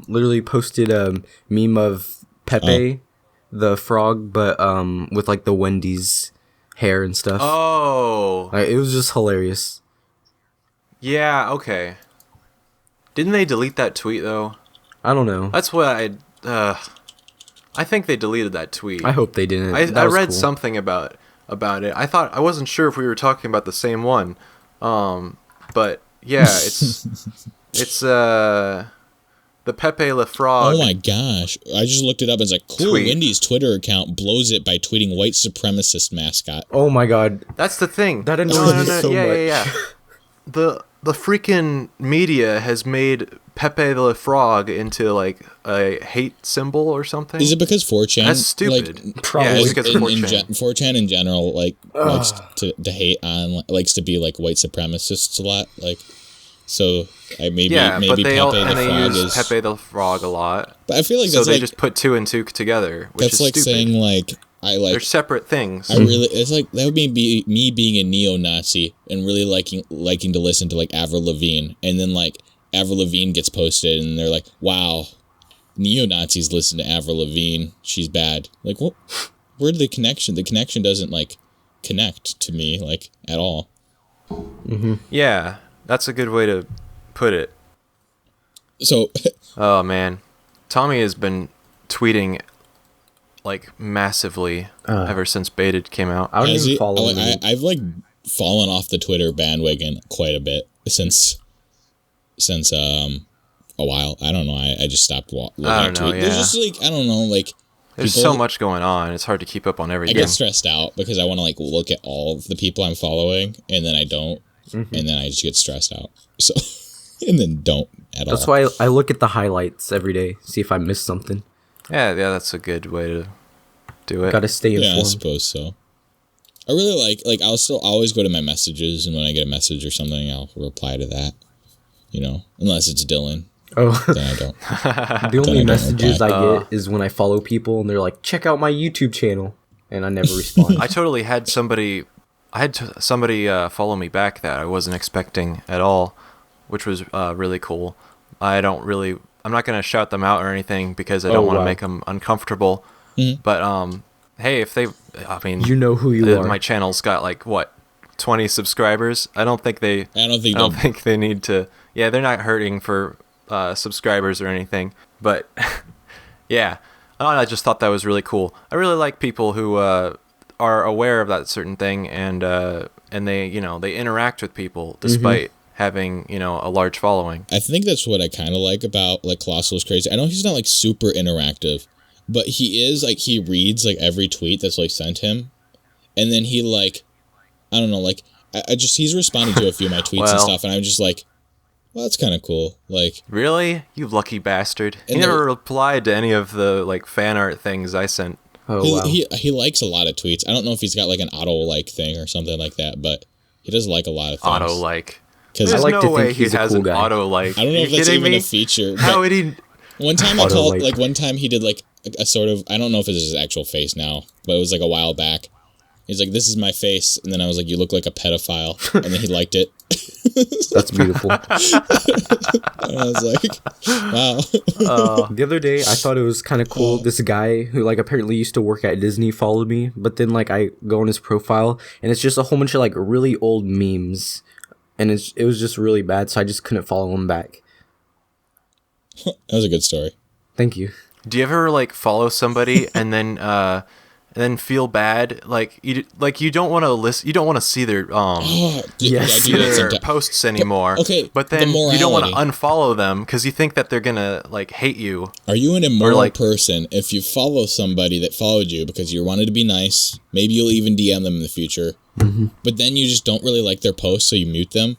literally posted a meme of Pepe the frog, but with like the Wendy's hair and stuff. Oh, like, it was just hilarious. Yeah. Okay. Didn't they delete that tweet though? I don't know. That's what I think they deleted that tweet. I hope they didn't. I read something about it. I wasn't sure if we were talking about the same one. But yeah, it's the Pepe Le Frog. Oh my gosh. I just looked it up and it's like, cool, tweet. Wendy's Twitter account blows it by tweeting white supremacist mascot. Oh my god. That's the thing. That annoys me so much. Yeah. The freaking media has made Pepe the Frog into like a hate symbol or something. Is it because 4chan? That's stupid. Like, probably. Yeah, it's because 4chan. 4chan in general like likes to hate on, likes to be like white supremacists a lot. Like, so maybe but Pepe they the Frog use Pepe the Frog a lot. But I feel like so that's they like, just put 2 and 2 together, which that's is like stupid. saying like They're separate things. It's like that would be me being a neo-Nazi and really liking to listen to like Avril Lavigne, and then like Avril Lavigne gets posted and they're like, wow, neo-Nazis listen to Avril Lavigne, she's bad. Like, what? Where's the connection? The connection doesn't like connect to me like at all. Yeah, that's a good way to put it. So Oh man, Tommy has been tweeting like massively ever since Baited came out. I don't even follow him. I've like fallen off the Twitter bandwagon quite a bit since a while. I don't know. I just stopped looking at tweets. There's just like, I don't know, like There's so much going on. It's hard to keep up on everything. I get stressed out because I want to like look at all of the people I'm following, and then I don't, and then I just get stressed out. So, and then don't at all. That's why I look at the highlights every day, see if I missed something. Yeah, that's a good way to do it. Gotta stay informed. Yeah, I suppose so. I really like I'll still always go to my messages, and when I get a message or something, I'll reply to that. You know, unless it's Dillon. Oh, Then I don't. the only messages reply. I get is when I follow people and they're like, "Check out my YouTube channel," and I never respond. I totally had somebody. Somebody follow me back that I wasn't expecting at all, which was really cool. I'm not gonna shout them out or anything because I don't want to make them uncomfortable. But hey, if they, I mean, You know who you are. My channel's got like what, 20 subscribers. I don't think they need to. Yeah, they're not hurting for subscribers or anything. But yeah, I just thought that was really cool. I really like people who are aware of that certain thing and they they interact with people despite having a large following. I think that's what I kind of like about like Colossal's Crazy. I know he's not like super interactive, but he is like, he reads like every tweet that's like sent him, and then he like, I don't know, like he's responded to a few of my tweets and stuff, and I'm just like, well, that's kind of cool. Like, really, you lucky bastard! He never replied to any of the like fan art things I sent. Oh, wow. He likes a lot of tweets. I don't know if he's got like an auto like thing or something like that, but he does like a lot of things. Auto like. Because There's I like no to way think he he's a has cool an guy. auto like. I don't know if that's even a feature. How would he? One time I Auto called, like. like one time he did like a sort of, I don't know if it's his actual face now, but it was like a while back. He's like, "This is my face," and then I was like, "You look like a pedophile," and then he liked it. That's beautiful. And I was like, "Wow." The other day, I thought it was kind of cool. This guy who like apparently used to work at Disney followed me, but then like I go on his profile and it's just a whole bunch of like really old memes, and it was just really bad, so I just couldn't follow him back. That was a good story. Thank you. Do you ever like follow somebody and then feel bad you don't want to listen, you don't want to see their Yes. I do that their sometimes. posts anymore. Okay, but then the you don't want to morality. unfollow them because you think that they're gonna like hate you. Are you an immoral like- person if you follow somebody that followed you because you wanted to be nice? Maybe you'll even DM them in the future, but then you just don't really like their posts, so you mute them.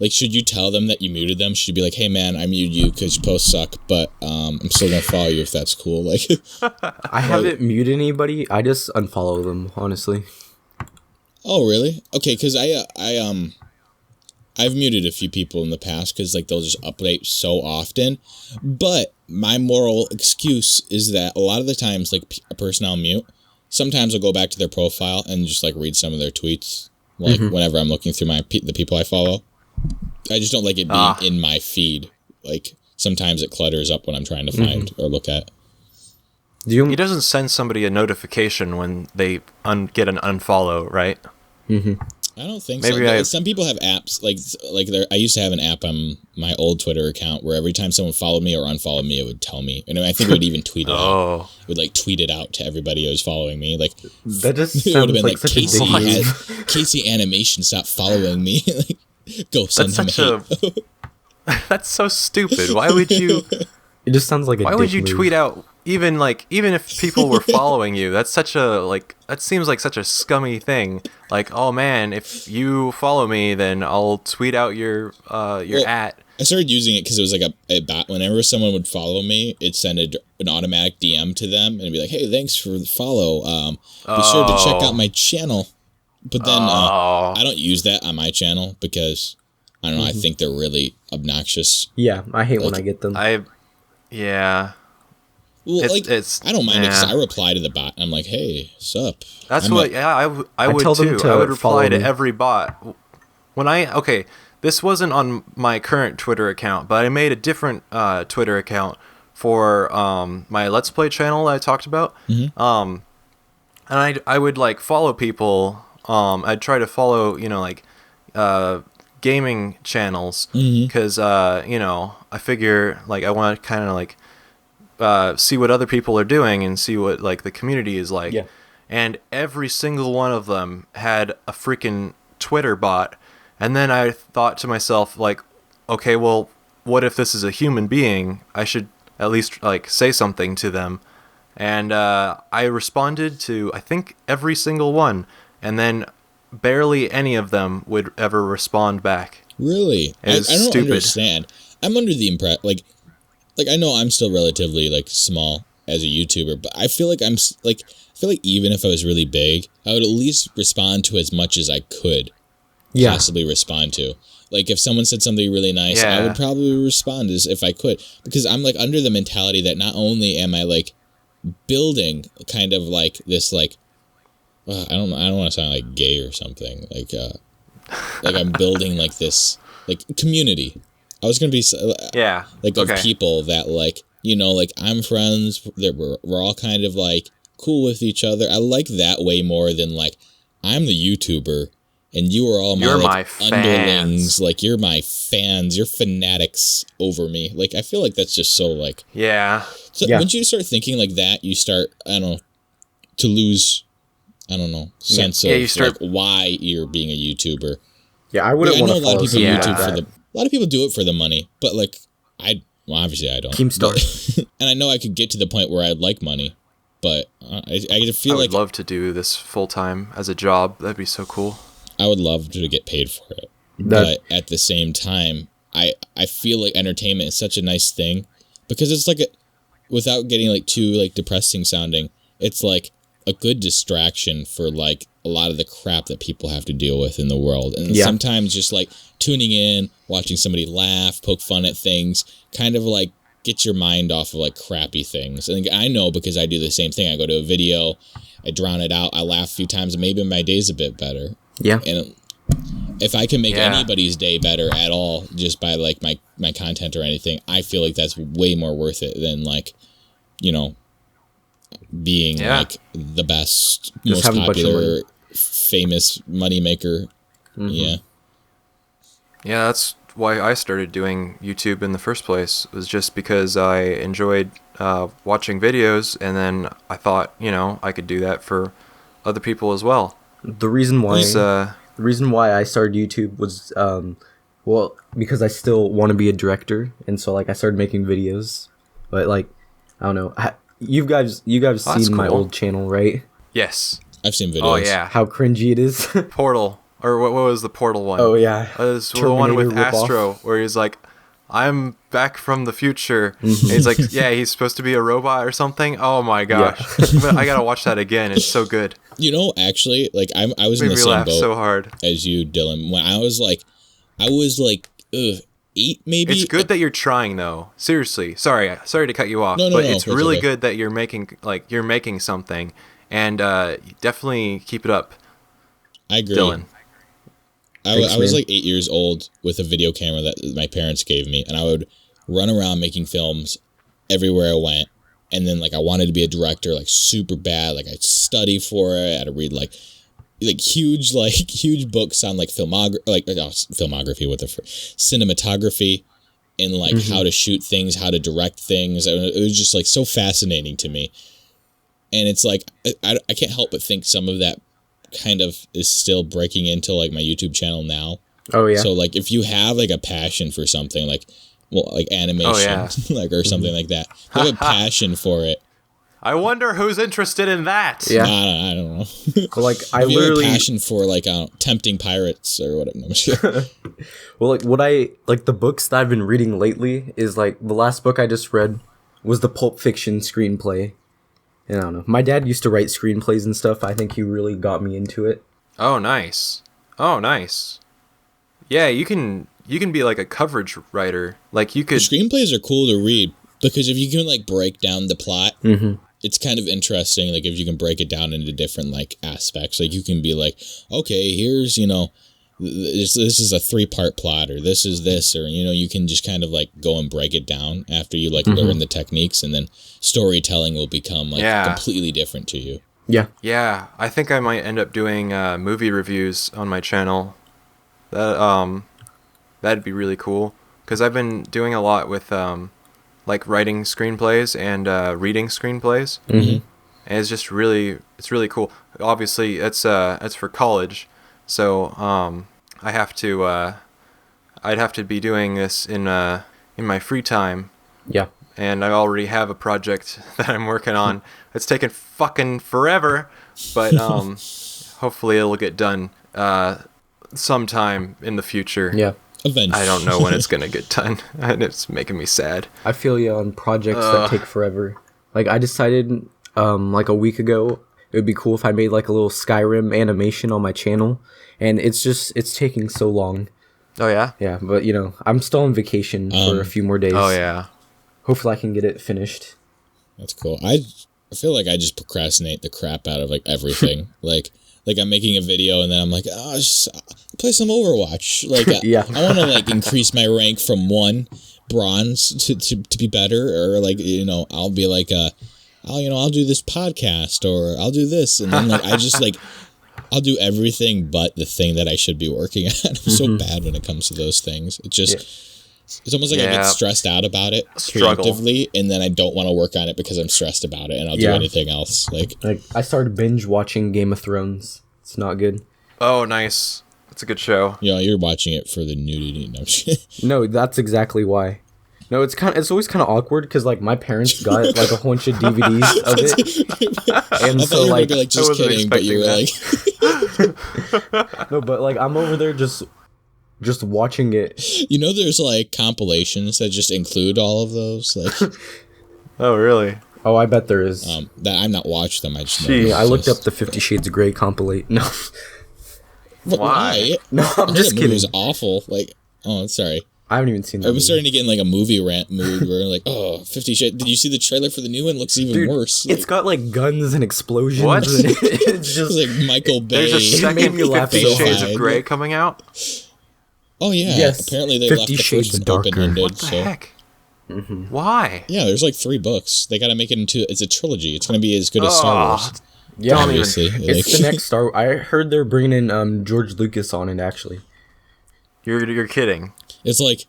Like, should you tell them that you muted them? Should you be like, "Hey man, I muted you because your posts suck, but I'm still gonna follow you if that's cool." Like, I haven't muted anybody. I just unfollow them, honestly. oh really? Okay, because I've muted a few people in the past because like they'll just update so often. But my moral excuse is that a lot of the times, like a person I'll mute, sometimes I'll go back to their profile and just like read some of their tweets, like whenever I'm looking through the people I follow. I just don't like it being in my feed. Like sometimes it clutters up when I'm trying to find or look at. He doesn't send somebody a notification when they get an unfollow, right? I don't think Maybe so. Some people have apps like I used to have an app on my old Twitter account where every time someone followed me or unfollowed me, it would tell me, and I think it would even tweet it out. It would like tweet it out to everybody who was following me. Like That just it would have sounds been like such a dick move. Casey Animation, stop following me. Like, go send That's him such hate. That's so stupid. Why would you? It just sounds like a Why would dick you move. tweet out even if people were following you? That's such a that seems like such a scummy thing. Like, oh man, if you follow me, then I'll tweet out your at. I started using it because it was like a bot. Whenever someone would follow me, it'd send an automatic DM to them and it'd be like, "Hey, thanks for the follow. Be sure to check out my channel." But then I don't use that on my channel because I don't know. I think they're really obnoxious. Yeah, I hate when I get them. Yeah. Well, It's I don't mind it because I reply to the bot. And I'm like, "Hey, sup?" That's I would tell them too. to I would reply follow to me. every bot. This wasn't on my current Twitter account, but I made a different Twitter account for my Let's Play channel that I talked about. And I would like follow people I'd try to follow, gaming channels because, I figure like I want to kind of like see what other people are doing and see what like the community is like. Yeah. And every single one of them had a freaking Twitter bot. And then I thought to myself, like, okay, well, what if this is a human being? I should at least like say something to them. And I responded to, I think, every single one. And then barely any of them would ever respond back. Really? I don't stupid. understand. I'm under the impression, like I know I'm still relatively like small as a YouTuber, but I feel like I feel like even if I was really big, I would at least respond to as much as I could possibly respond to. Like if someone said something really nice, I would probably respond as if I could, because I'm like under the mentality that not only am I like building kind of like this like I don't want to sound like gay or something, like I'm building like this like community. I was gonna be of people that like, like I'm friends that we're all kind of like cool with each other. I like that way more than like I'm the YouTuber and you are all my underlings, like you're my fans, you're fanatics over me. Like I feel like that's just so like So once you start thinking like that, you start to lose sense of like why you're being a YouTuber. Yeah, I wouldn't want to follow people YouTube for a lot of people do it for the money, but like obviously I don't. Keemstar. And I know I could get to the point where I'd like money, but I feel like I would love to do this full time as a job. That'd be so cool. I would love to get paid for it, but at the same time, I feel like entertainment is such a nice thing because it's like without getting like too like depressing sounding, it's like a good distraction for like a lot of the crap that people have to deal with in the world. And sometimes just like tuning in, watching somebody laugh, poke fun at things, kind of like get your mind off of like crappy things. And I know because I do the same thing. I go to a video, I drown it out, I laugh a few times, and maybe my day's a bit better. Yeah. And if I can make anybody's day better at all just by like my content or anything, I feel like that's way more worth it than like, being like the best, just most popular, famous moneymaker. Yeah, that's why I started doing YouTube in the first place, was just because I enjoyed watching videos, and then I thought, I could do that for other people as well. The reason why I started YouTube was because I still want to be a director, and so like I started making videos, but like I don't know. You guys seen my old channel, right? Yes. I've seen videos. Oh, yeah. How cringy it is. Portal. Or what was the Portal one? Oh, yeah. It was the one with Astro, where he's like, I'm back from the future. And he's like, he's supposed to be a robot or something. Oh, my gosh. Yeah. I gotta watch that again. It's so good. Actually, like, I was in the same boat so hard. as you, Dillon. When I was like, 8 maybe. It's good that you're trying though. Seriously. Sorry to cut you off. But it's really good that you're making something, and definitely keep it up. I agree. Dillon. I was like 8 years old with a video camera that my parents gave me, and I would run around making films everywhere I went. And then like I wanted to be a director like super bad. Like I'd study for it. I had to read like huge books on like filmography with cinematography and like how to shoot things, how to direct things. It was just like so fascinating to me. And it's like I can't help but think some of that kind of is still breaking into like my YouTube channel now. Oh yeah. So like if you have like a passion for something like animation like or something like that, if you have a passion for it, I wonder who's interested in that. Yeah, I don't know. Like I if you literally have a passion for like tempting pirates or whatever. No, well, like what I like the books that I've been reading lately is like the last book I just read was the Pulp Fiction screenplay. And I don't know. My dad used to write screenplays and stuff. I think he really got me into it. Oh, nice. Yeah, you can be like a coverage writer. Like you could. Screenplays are cool to read because if you can like break down the plot. It's kind of interesting, like, if you can break it down into different, like, aspects. Like, you can be like, okay, here's, this is a 3-part plot, or this is this, or, you can just kind of, like, go and break it down after you, like, learn the techniques, and then storytelling will become, like, completely different to you. Yeah. Yeah, I think I might end up doing movie reviews on my channel. That'd be really cool because I've been doing a lot with like writing screenplays and reading screenplays. Mm-hmm. And it's really cool. Obviously, it's for college, so I'd have to be doing this in my free time. Yeah. And I already have a project that I'm working on. It's taken fucking forever, but hopefully it'll get done sometime in the future. Yeah. Eventually. I don't know when it's gonna get done, and it's making me sad. I feel you on projects that take forever. Like, I decided like a week ago it would be cool if I made like a little Skyrim animation on my channel, and it's taking so long. Oh yeah? Yeah, but I'm still on vacation for a few more days. Oh yeah. Hopefully I can get it finished. That's cool. I feel like I just procrastinate the crap out of like everything. like I'm making a video and then I'm like, oh, just play some Overwatch. Like Yeah. I want to like increase my rank from 1 bronze to be better, or like I'll be like I'll do this podcast, or I'll do this, and then like I just like I'll do everything but the thing that I should be working on. I'm so bad when it comes to those things. It just it's almost like I get stressed out about it preemptively, and then I don't want to work on it because I'm stressed about it, and I'll do anything else. Like I started binge watching Game of Thrones. It's not good. Oh, nice. That's a good show. you're watching it for the nudity. No, No, that's exactly why. No, it's always kind of awkward because like my parents got like a whole bunch of DVDs of it, and I so thought you were like gonna be like just kidding, but you were like no, but like I'm over there just watching it. there's like compilations that just include all of those. Like Oh really? Oh, I bet there is. that I'm not watched them. I just know. Yeah, I looked up the 50 Shades of Grey compilate. No, Why? no, I'm just That movie kidding. was awful. Like, oh, sorry. I haven't even seen that. I was movie. starting to get in like a movie rant mood where like, oh, 50 Shades. Did you see the trailer for the new one? Looks even Dude, worse. It's got like guns and explosions. What? And it's It's just like Michael Bay. There's a It made second me laugh 50 so Shades hard. of Grey coming out? Oh yeah. Yes, Apparently they 50 left the Shades first Darker. open-ended. What the so. heck? Why? Yeah, there's like 3 books. They got to make it into. It's a trilogy. It's going to be as good as Star Wars. yeah. Don't even- Obviously, It's the next Star. I heard they're bringing in George Lucas on it actually. You're kidding. It's like.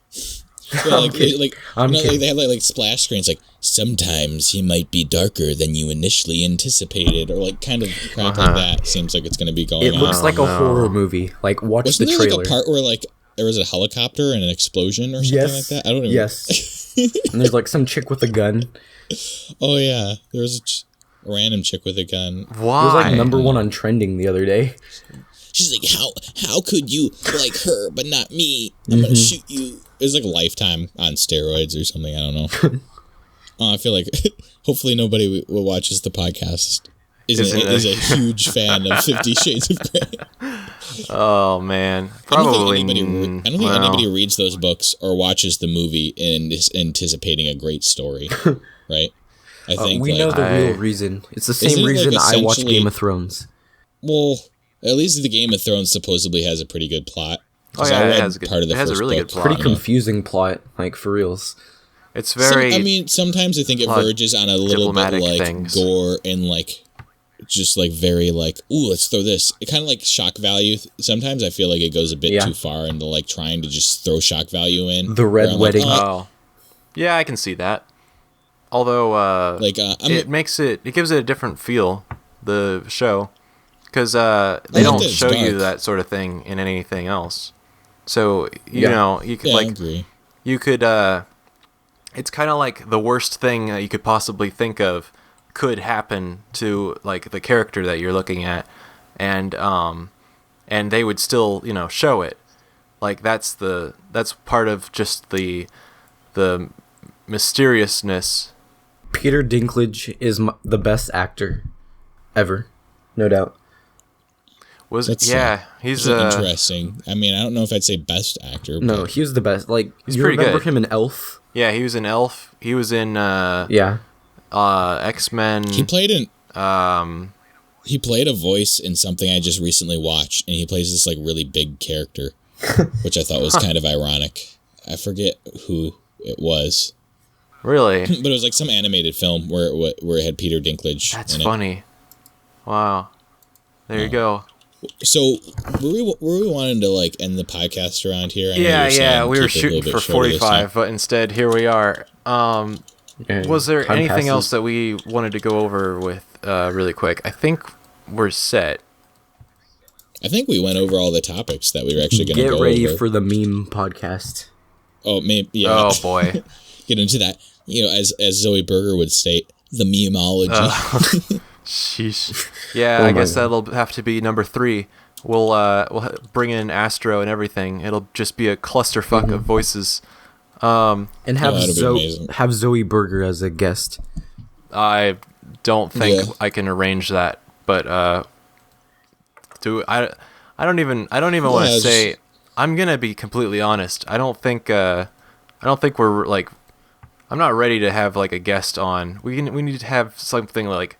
Yeah, like, they have like splash screens like sometimes he might be darker than you initially anticipated, or like kind of crap like that. Seems like it's going to be going It on. looks like a horror movie. Like watch Wasn't the there trailer. like a part where like there was a helicopter and an explosion or something like that? I don't even. Yes. And there's like some chick with a gun. Oh yeah, there was a random chick with a gun. Why? It was like number 1 on trending the other day. She's like, how could you like her but not me? I'm gonna shoot you. It was like Lifetime on steroids or something. I don't know. I feel like hopefully nobody who watches the podcast is a huge fan of 50 Shades of Grey. Oh man. I don't Probably. think anybody reads those books or watches the movie and is anticipating a great story, right? I think We know the real reason. It's the Isn't same it, like, reason I watch essentially- Game of Thrones. Well, at least the Game of Thrones supposedly has a pretty good plot. Oh 'Cause yeah, I it read has a good. part of the It has a first really book. good plot. Pretty confusing plot, like for reals. It's very. I mean, sometimes I think it lot of verges on a little bit diplomatic like things. gore and like just like very like, ooh, let's throw this. It kind of like shock value. Sometimes I feel like it goes a bit Yeah. too far into like trying to just throw shock value in. The Red where I'm Wedding. Like, Oh. Yeah, I can see that. Although, it gives it a different feel, the show, because they like don't that it's show you dark. that sort of thing in anything else. So you Yeah. know, you could yeah, I like agree. you could. It's kind of like the worst thing that you could possibly think of could happen to like the character that you're looking at, and they would still show it. Like that's part of just the mysteriousness. Peter Dinklage is the best actor ever, no doubt. That's He's interesting. I mean, I don't know if I'd say best actor. No, but he was the best. Like He's you pretty remember good. him in Elf? yeah, he was in Elf. He was in Yeah. X-Men. he played a voice in something I just recently watched, and he plays this like really big character, which I thought was kind of ironic. I forget who it was, Really? but it was like some animated film where it had Peter Dinklage. That's in it. funny. Wow. There you go. So were we wanting to like end the podcast around here? I know Yeah, you're saying we were keep it a little shooting bit for shorter this time. 45, but instead here we are. And Was there time anything passes. else that we wanted to go over with really quick? I think we're set. I think we went over all the topics that we were actually going to Get go ready over. for the meme podcast. Oh, maybe yeah. Oh boy. Get into that. You know, as Zoe Berger would state, the memeology. Sheesh. Yeah, Oh I my guess God. that'll have to be number 3. We'll bring in Astro and everything. It'll just be a clusterfuck of voices. And have that'd be amazing. have Zoe Berger as a guest. I don't think Yeah. I can arrange that, but I don't even want to Yeah, say. just- I'm gonna be completely honest. I don't think we're like. I'm not ready to have like a guest on. We need to have something like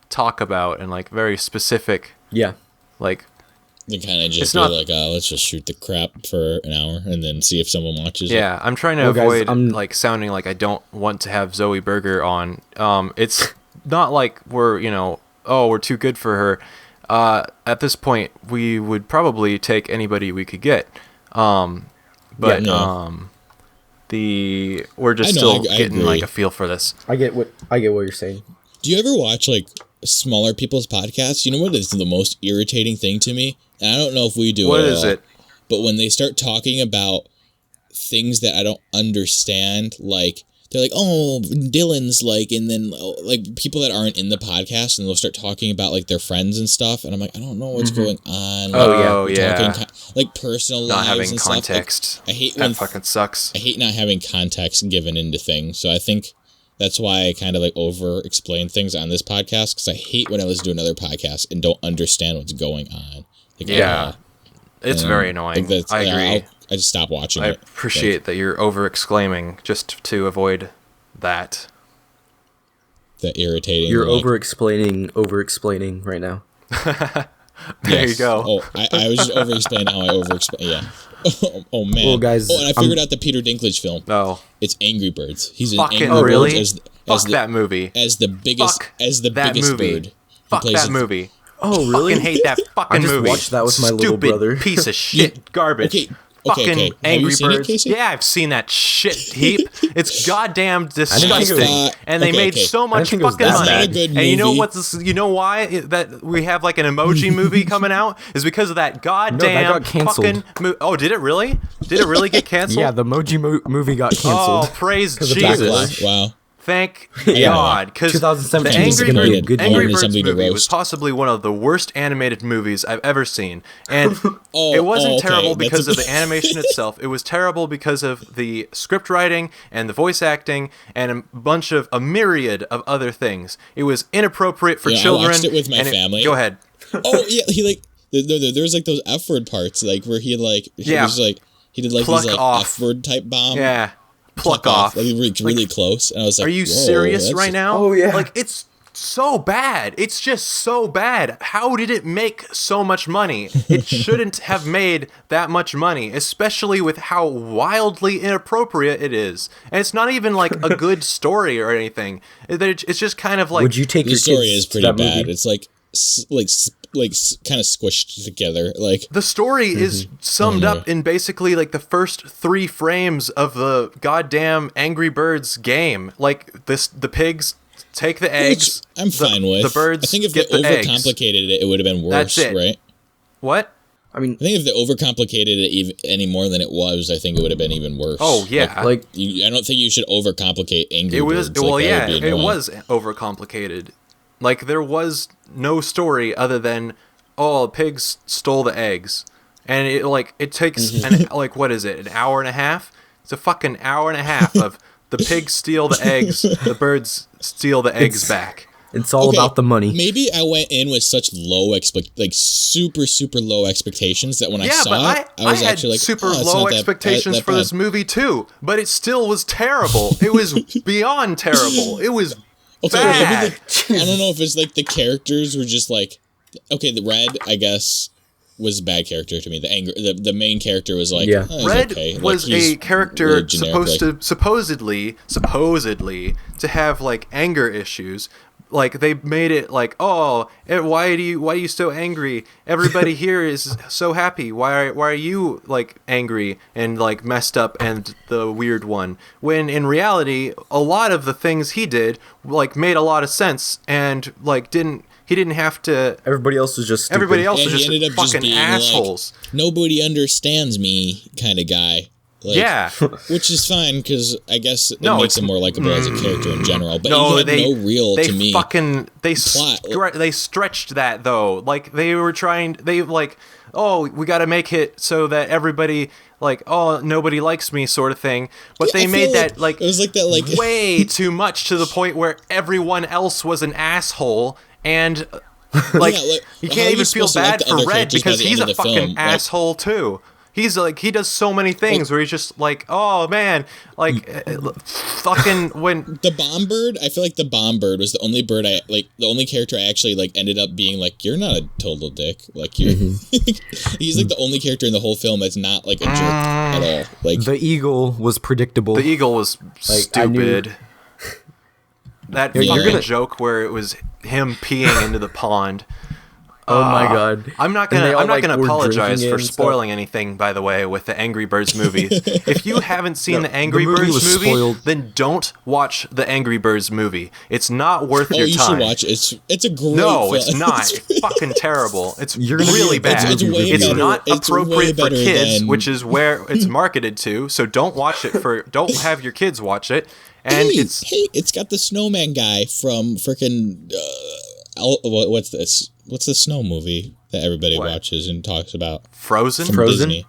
talk about and like very specific. Yeah. Like They kind of It's just not- be like, let's just shoot the crap for an hour and then see if someone watches it. yeah, I'm trying to Well, guys, avoid I'm- like sounding like I don't want to have Zoe Berger on. It's not like we're we're too good for her. At this point, we would probably take anybody we could get. But Yeah, no. we're just I know, still I getting agree. like a feel for this. I get what you're saying. Do you ever watch like smaller people's podcasts? You know what is the most irritating thing to me? And I don't know if we do What it at is all, it? but when they start talking about things that I don't understand, like they're like, oh, Dillon's like, and then like people that aren't in the podcast, and they'll start talking about like their friends and stuff, and I'm like, I don't know what's going on. Like, Oh, we're yeah. talking like personal Not lives having and stuff. Like, context. I hate That when fucking sucks. I hate not having context given into things. So I think that's why I kind of like over explain things on this podcast, because I hate when I listen to another podcast and don't understand what's going on. Like, Yeah. It's and very I annoying. think that's- I yeah, agree. I just stop watching I it. appreciate that you're over exclaiming just to avoid that. The irritating. You're like, over explaining right now. There you yes. go. Oh, I was just over explaining how I over explain. Yeah. Oh man. Well, guys, Oh, and I figured out the Peter Dinklage film. No. It's Angry Birds. He's in Fucking Angry really? Birds Fuck that movie. as the biggest Fuck that biggest movie. bird. He Fuck plays that it- movie. Oh, really? Fucking hate that fucking I just movie. watched that with my little Stupid brother. piece of shit garbage. Okay, Fucking okay. Have Angry you seen it, Birds. Casey? Yeah, I've seen that shit heap. It's goddamn think it was- disgusting. And they okay, made okay. so much think it was fucking that money. bad. It's not a good And you know movie. what's you know why that we have like an emoji movie coming out is because of that goddamn got canceled. fucking Oh, did it really? Did it really get canceled? Yeah, the Moji movie got canceled. Oh, praise of Jesus. backlash. Wow. Thank Yeah. God, because 2017 is Angry, gonna be a good Angry one. Birds Something to movie was roast. possibly one of the worst animated movies I've ever seen, and Oh, it wasn't okay. terrible That's because a- of the animation itself. It was terrible because of the script writing and the voice acting and a myriad of other things. It was inappropriate for Yeah, I children. watched it with my and family. Go ahead. Oh yeah, he like there's like those F word parts like where he like Yeah. was like he did like Pluck these like off. F word type bomb. Yeah, pluck off. Like really close, and I was like, Are you whoa, serious that's- right now? Oh, yeah. Like it's so bad. It's just so bad. How did it make so much money? It shouldn't have made that much money, especially with how wildly inappropriate it is. And it's not even like a good story or anything. It's just kind of like Would you take The your story kids is to pretty that bad. movie? It's like kind of squished together. Like the story is summed Oh, up in basically like the first 3 frames of the goddamn Angry Birds game. Like the pigs take the eggs. which I'm fine with. The birds I think if get they the eggs. overcomplicated it, it would have been worse, That's it. right? What? I mean, I think if they overcomplicated it even any more than it was, I think it would have been even worse. Oh yeah. like I don't think you should overcomplicate Angry It was Birds. Like, well, that yeah, would be it annoying. was overcomplicated. Like there was no story other than pigs stole the eggs, and it takes like what is it, an hour and a half? It's a fucking hour and a half of the pigs steal the eggs, the birds steal the eggs back. it's all Okay, about the money. Maybe I went in with such low super low expectations that when I Yeah, saw but it, I was had actually like, super oh, it's low not that expectations that for bad. this movie too, but it still was terrible. It was beyond terrible. It was Okay, bad. maybe I don't know if it's like the characters were just like, okay, the Red, I guess, was a bad character to me. The main character was like, Yeah. oh, he's Red okay. Like, was he's a character really generic, supposedly to have like anger issues, like they made it like, oh, why are you so angry? Everybody here is so happy. Why are you like angry and like messed up and the weird one? When in reality, a lot of the things he did like made a lot of sense and like he didn't have to. Everybody else was just stupid. Everybody else was he ended just up just fucking being assholes. Like, nobody understands me kind of guy. Like, yeah, which is fine because I guess it No, makes it's- him more likable as a character in general. But no, he had they no real they to me. fucking plot. they stretched that though. Like they were trying. They like, oh, we got to make it so that everybody like, oh, nobody likes me sort of thing. But Yeah, they I made feel that like it was like that like way too much to the point where everyone else was an asshole and. Like, Yeah, like, you how can't are even you feel supposed to like bad the for other Red characters by because the he's end a of the fucking film? Like, asshole too. He's like, he does so many things where he's just like, oh man, like fucking when the bomb bird, I feel like the bomb bird was the only bird the only character I actually like ended up being like, you're not a total dick. Like you're he's like the only character in the whole film that's not like a jerk at all. Like The eagle was predictable. the eagle was I knew- stupid. That You're fucking gonna- joke where it was him peeing into the pond. oh my god. I'm not And they gonna. all, I'm not like, gonna were apologize drinking it for and stuff. spoiling anything. By the way, with the Angry Birds movie, if you haven't seen the Angry movie Birds was movie, spoiled. then don't watch the Angry Birds movie. It's not worth oh, your you time. should watch it. It's a great No, film. it's not. It's fucking terrible. It's You're gonna really be a bad. It's way It's better. not It's way appropriate for better kids, than- which is where it's marketed to. So don't watch it for. Don't have your kids watch it. And Hey, it's it's got the snowman guy from freaking what's this? What's the snow movie that everybody What? watches and talks about? Frozen. From Frozen? Disney.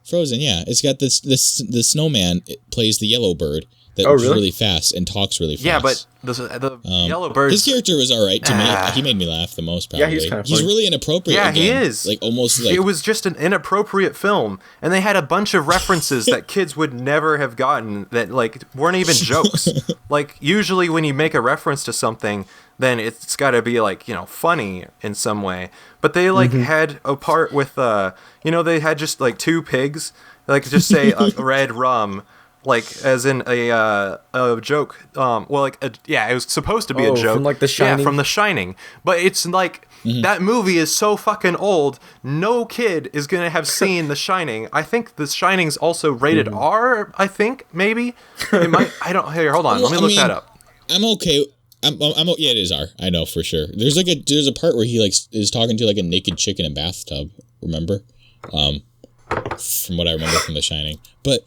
Frozen, yeah. It's got this the snowman plays the yellow bird that Oh, runs really? really fast and talks really fast. Yeah, but the yellow birds. his character was all right to Ah. me. He made me laugh the most. Yeah, Probably. he's kinda He's funny. really inappropriate. Yeah, he again. is. Like almost like It was just an inappropriate film, and they had a bunch of references that kids would never have gotten that like weren't even jokes. Like usually when you make a reference to something, then it's got to be like, you know, funny in some way. But they like had a part with they had just like two pigs, like just say red rum. Like as in a joke, it was supposed to be a Oh, joke. from, like, The Shining? Yeah, from The Shining. But it's like that movie is so fucking old. No kid is gonna have seen The Shining. I think The Shining's also rated R. I think maybe it might. I don't. Here, hold on. Well, Let me I look mean, that up. I'm okay. Yeah, it is R. I know for sure. There's a part where he like is talking to like a naked chick in a bathtub. Remember? From what I remember from The Shining. But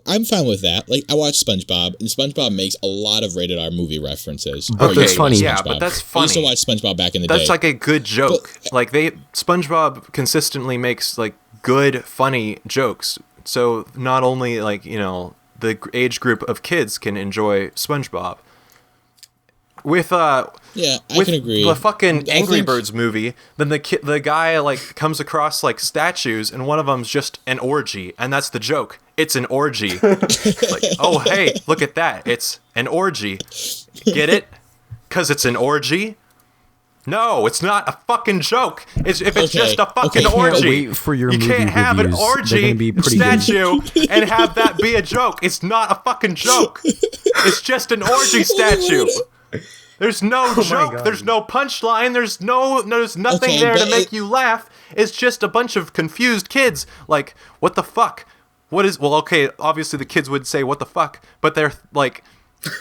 I'm fine with that. Like I watch SpongeBob, and SpongeBob makes a lot of rated R movie references. But that's funny. Yeah, but that's funny. I used to watch SpongeBob back in the day. That's like a good joke. Like SpongeBob consistently makes like good, funny jokes. So not only like the age group of kids can enjoy SpongeBob. With yeah, I can agree. the fucking I Angry think- Birds movie, then the guy like comes across like statues, and one of them's just an orgy, and that's the joke. It's an orgy. Like, oh hey, look at that! It's an orgy. Get it? 'Cause it's an orgy. No, it's not a fucking joke. If it's Okay, just a fucking okay. orgy. Wait for your you movie can't have an reviews. They're orgy gonna be pretty good. statue and have that be a joke. It's not a fucking joke. It's just an orgy statue. There's no joke. God. There's no punchline. There's nothing Okay, there to but make you laugh. It's just a bunch of confused kids. Like, what the fuck? Okay, obviously the kids would say what the fuck, but they're like,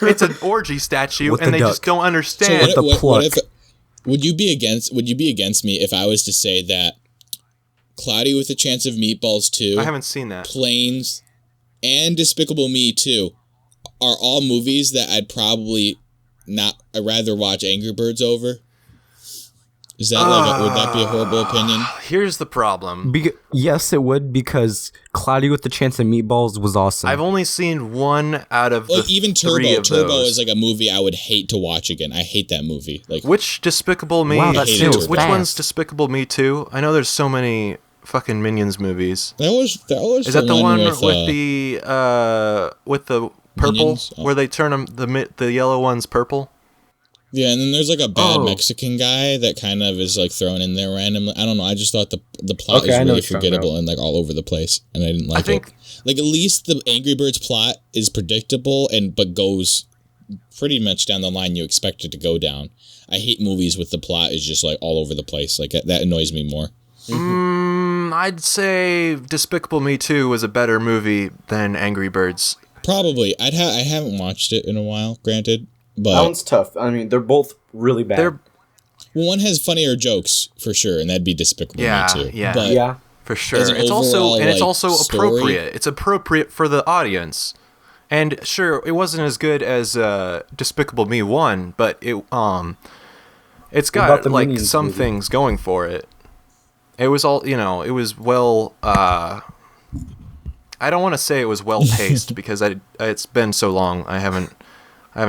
it's an orgy statue, What and the they just duck? don't understand. the pluck? Would you be against me if I was to say that Cloudy with a Chance of Meatballs 2, I haven't seen that. Planes, and Despicable Me 2 are all movies that I'd rather watch Angry Birds over? Is that would that be a horrible opinion? Here's the problem. Yes, it would, because Cloudy with the Chance of Meatballs was awesome. I've only seen one out of Like the even three Turbo. of Turbo those. is like a movie I would hate to watch again. I hate that movie. Like Which Despicable Me? Wow, that seems Which fast. one's Despicable Me 2? I know there's so many fucking Minions movies. that was Is that the one with with the purple, Minions? Oh. where they turn them the yellow one's purple? Yeah, and then there's like a bad Oh. Mexican guy that kind of is like thrown in there randomly. I don't know. I just thought the plot Okay, I was know really what you're talking forgettable and like all over the place, and I didn't like think- it. Like at least the Angry Birds plot is predictable but goes pretty much down the line you expect it to go down. I hate movies with the plot is just like all over the place. Like that annoys me more. I'd say Despicable Me 2 was a better movie than Angry Birds. Probably. I haven't watched it in a while, granted, but That one's tough. I mean, they're both really bad. Well, one has funnier jokes for sure, and that'd be Despicable Me 2. Yeah. But yeah. For sure. As an It's overall, also story- appropriate. It's appropriate for the audience. And sure, it wasn't as good as Despicable Me 1, but it's got about the like Minions some movie? things going for it. It was all, it was well I don't want to say it was well paced because it's been so long. I haven't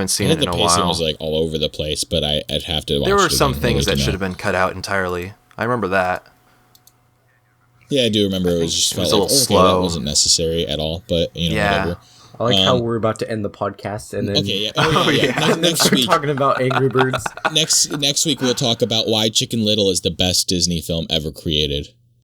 seen I it think in the a pacing while. was like all over the place, but I'd have to watch There were it some again things really that to should know. have been cut out entirely. I remember that. Yeah, I do remember it was just it was felt a like, little okay, slow. that wasn't necessary at all, but Yeah. whatever. I like how we're about to end the podcast and then Okay, yeah. Oh, yeah. yeah. Next start week, talking about Angry Birds. next week we'll talk about why Chicken Little is the best Disney film ever created.